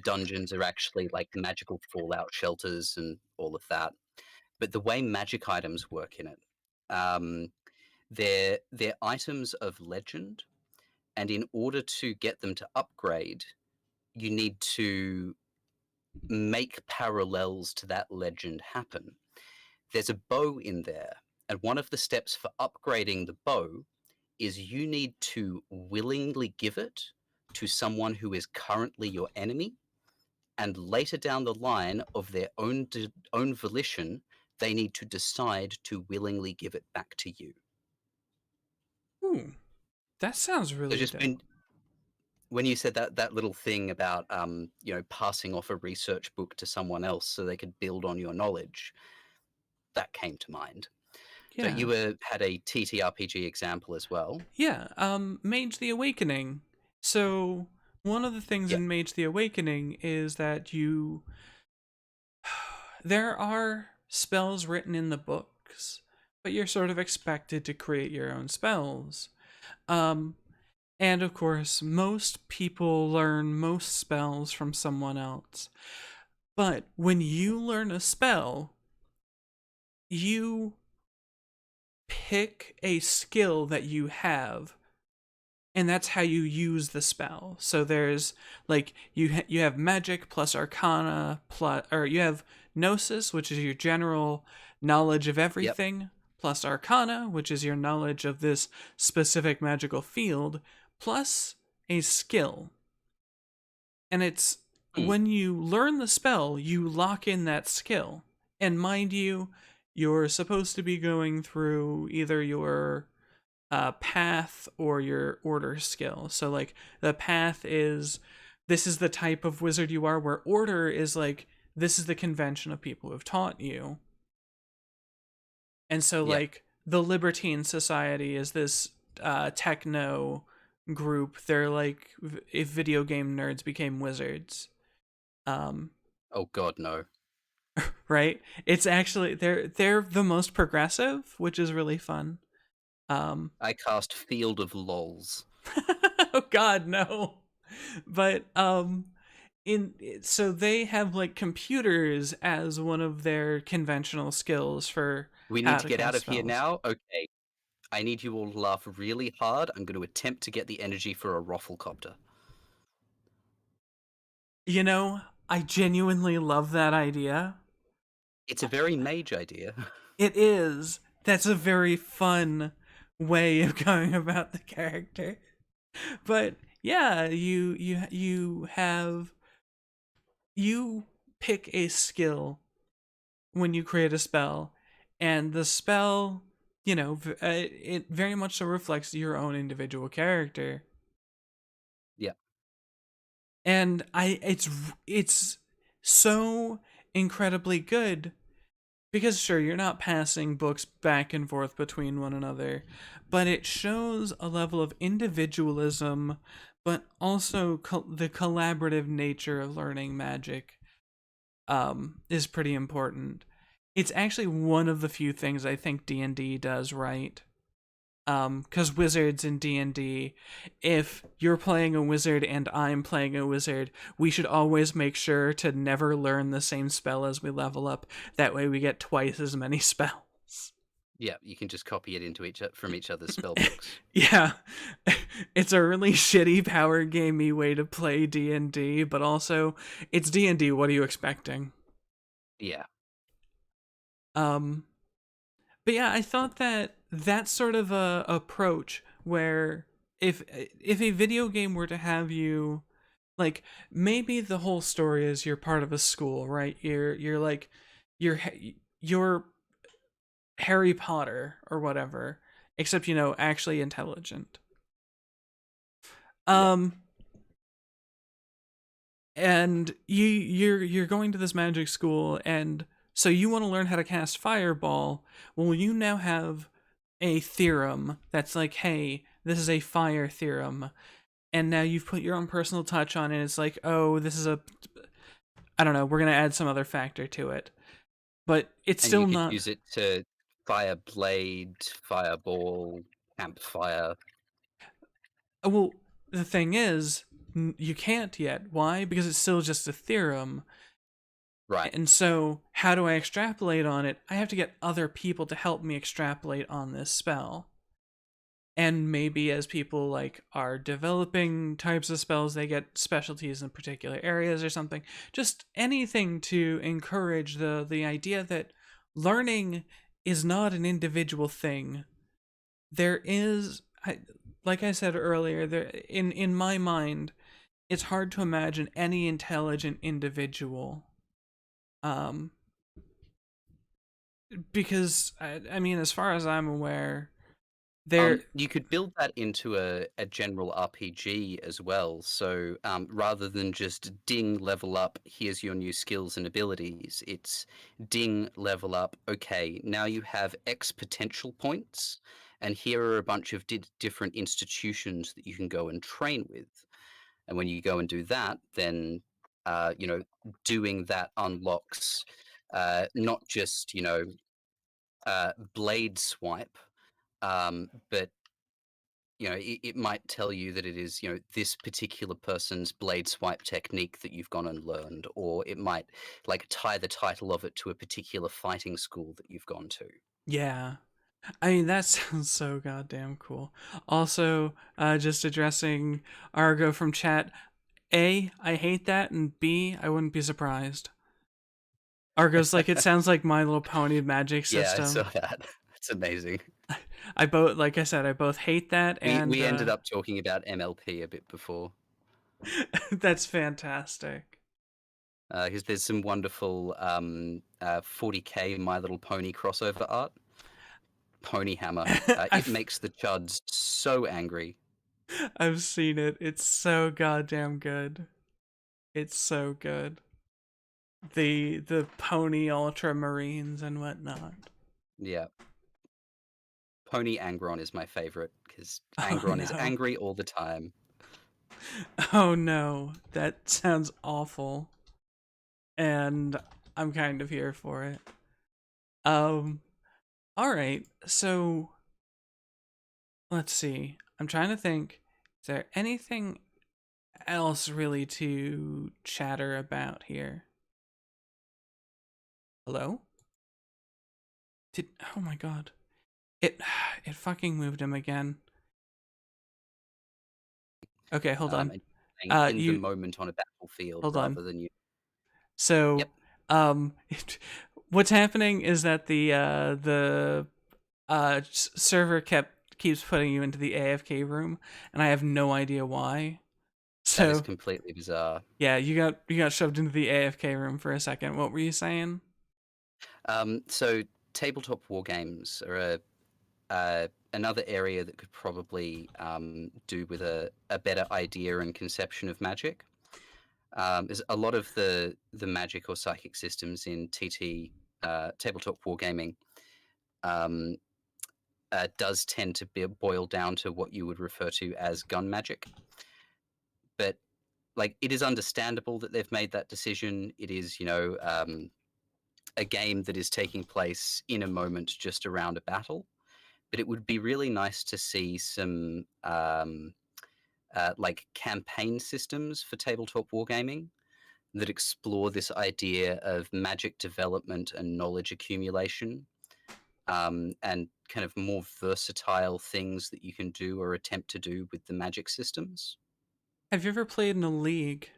dungeons are actually like magical fallout shelters and all of that. But the way magic items work in it, um, they're items of legend, and in order to get them to upgrade, you need to make parallels to that legend happen. There's a bow in there, and one of the steps for upgrading the bow is you need to willingly give it to someone who is currently your enemy, and later down the line, of their own volition, they need to decide to willingly give it back to you. Ooh, that sounds So really just dope. when you said that little thing about passing off a research book to someone else so they could build on your knowledge, that came to mind. So Yeah. you had a TTRPG example as well. Yeah, Mage the Awakening. So, one of the things Yeah, in Mage the Awakening is that there are spells written in the books, but you're sort of expected to create your own spells. Um, and of course, most people learn most spells from someone else. But when you learn a spell, you pick a skill that you have, and that's how you use the spell. So there's like you have magic plus arcana plus, or you have gnosis, which is your general knowledge of Yep. everything, plus arcana, which is your knowledge of this specific magical field, plus a skill. And it's Mm. when you learn the spell, you lock in that skill. And mind you, you're supposed to be going through either your path or your order skill. So, like, the path is this is the type of wizard you are, where order is like this is the convention of people who have taught you. And so, Yep. like, the Libertine Society is this techno group. They're like if video game nerds became wizards. Um, Oh God, no. right? It's actually they're the most progressive, which is really fun. Um, I cast Field of Lols. oh God, no! But in so they have like computers as one of their conventional skills for We how need to to get out cast of here spells. now. Okay. I need you all to laugh really hard. I'm going to attempt to get the energy for a Rafflecopter. You know, I genuinely love that idea. It's a very mage idea. It is. That's a very fun way of going about the character. But yeah, you pick a skill when you create a spell, and the spell, it very much so reflects your own individual character. Yeah. And it's so incredibly good because sure, you're not passing books back and forth between one another, but it shows a level of individualism, but also the collaborative nature of learning magic is pretty important. It's actually one of the few things I think D&D does right. Because wizards in D&D, if you're playing a wizard and I'm playing a wizard, we should always make sure to never learn the same spell as we level up. That way we get twice as many spells. Yeah, you can just copy it into from each other's spell books. Yeah, it's a really shitty power gamey way to play D&D, but also it's D&D. What are you expecting? Yeah. Um, but yeah, I thought that that sort of a approach where if a video game were to have you like maybe the whole story is you're part of a school, right? You're like you're Harry Potter or whatever, except actually intelligent. Yeah. Um and you're going to this magic school, and so you want to learn how to cast fireball. Well, you now have a theorem that's like, hey, this is a fire theorem, and now you've put your own personal touch on it. It's like, oh, this is a, I don't know, we're gonna add some other factor to it, but it's And you still could not. use it to fire blade, fireball, campfire. Well, the thing is, you can't yet. Why? Because it's still just a theorem. Right. And so, how do I extrapolate on it? I have to get other people to help me extrapolate on this spell. And maybe as people like are developing types of spells, they get specialties in particular areas or something. Just anything to encourage the idea that learning is not an individual thing. There is, like I said earlier, there in my mind, it's hard to imagine any intelligent individual. Um, because I mean, as far as I'm aware, there. You could build that into a general RPG as well. So rather than just ding level up, here's your new skills and abilities, it's ding level up. Okay, now you have X potential points, and here are a bunch of different institutions that you can go and train with. And when you go and do that, then you know, doing that unlocks not just blade swipe, but it might tell you that it is, this particular person's blade swipe technique that you've gone and learned, or it might like tie the title of it to a particular fighting school that you've gone to. Yeah. I mean, that sounds so goddamn cool. Also, just addressing Argo from chat. A, I hate that, and B, I wouldn't be surprised. Argo's like, it sounds like My Little Pony magic Yeah, I saw system. that. That's amazing. I both, like I said, I both hate that and We ended up talking about MLP a bit before. that's fantastic. Because there's some wonderful 40k My Little Pony crossover art. Pony Hammer. It makes the chuds so angry. I've seen it. It's so goddamn good. It's so good. The pony ultramarines and whatnot. Yeah. Pony Angron is my favorite because Oh Angron is no. angry all the time. Oh no. That sounds awful. And I'm kind of here for it. Alright, so let's see. I'm trying to think. Is there anything else really to chatter about here? Hello? Oh my god. It fucking moved him again. Okay, hold on. In the moment on a battlefield hold rather on. than you. So, Yep. what's happening is that the server keeps putting you into the AFK room, and I have no idea why. That is So completely bizarre. yeah, you got shoved into the AFK room for a second. What were you saying? So tabletop war games are another area that could probably do with a better idea and conception of magic. There's a lot of the magic or psychic systems in tabletop wargaming does tend to boil down to what you would refer to as gun magic. But like, it is understandable that they've made that decision. It is, a game that is taking place in a moment just around a battle. But it would be really nice to see some like campaign systems for tabletop wargaming that explore this idea of magic development and knowledge accumulation, and kind of more versatile things that you can do or attempt to do with the magic systems. Have you ever played in a league?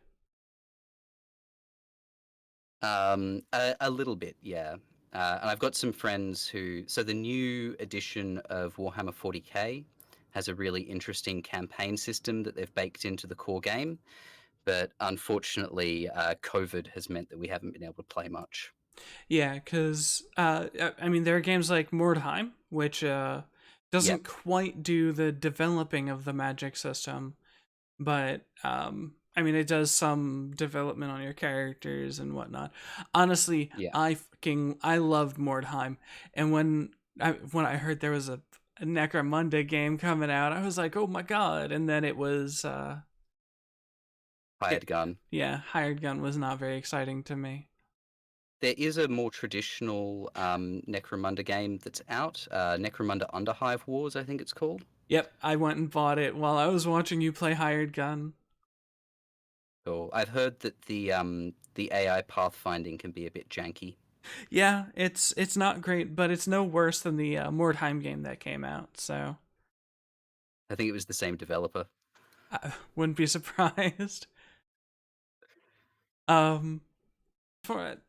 A little bit, yeah. And I've got some friends who. So the new edition of Warhammer 40k has a really interesting campaign system that they've baked into the core game, but unfortunately, COVID has meant that we haven't been able to play much. Yeah, because I mean, there are games like Mordheim, which Yep. doesn't quite do the developing of the magic system, but I mean, it does some development on your characters and whatnot. Honestly, Yeah. I loved Mordheim, and when I heard there was a Necromunda game coming out, I was like, oh my god! And then it was Hired gun. yeah, Hired Gun was not very exciting to me. There is a more traditional Necromunda game that's out. Necromunda Underhive Wars, I think it's called. Yep, I went and bought it while I was watching you play Hired Gun. Or I've heard that the AI pathfinding can be a bit janky. Yeah, it's not great, but it's no worse than the Mordheim game that came out. So I think it was the same developer. I wouldn't be surprised. Um,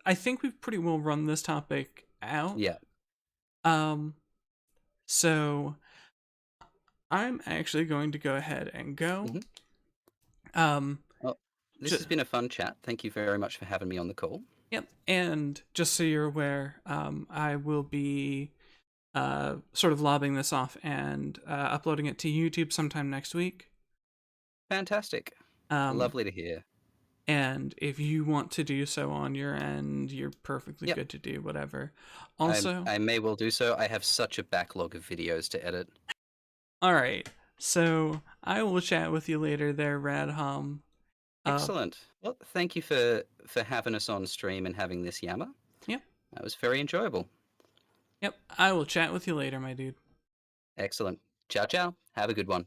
I think we've pretty well run this topic out. Yeah. Um, so I'm actually going to go ahead and go. Mm-hmm. Um, Well, this has been a fun chat. Thank you very much for having me on the call. yep, and just so you're aware, I will be sort of lobbing this off and uploading it to YouTube sometime next week. Fantastic. Lovely to hear. And if you want to do so on your end, you're perfectly Yep. good to do whatever. Also, I may well do so. I have such a backlog of videos to edit. all right. So I will chat with you later there, RadHom. Excellent. Well, thank you for having us on stream and having this yammer. Yep. That was very enjoyable. Yep. I will chat with you later, my dude. Excellent. Ciao, ciao. Have a good one.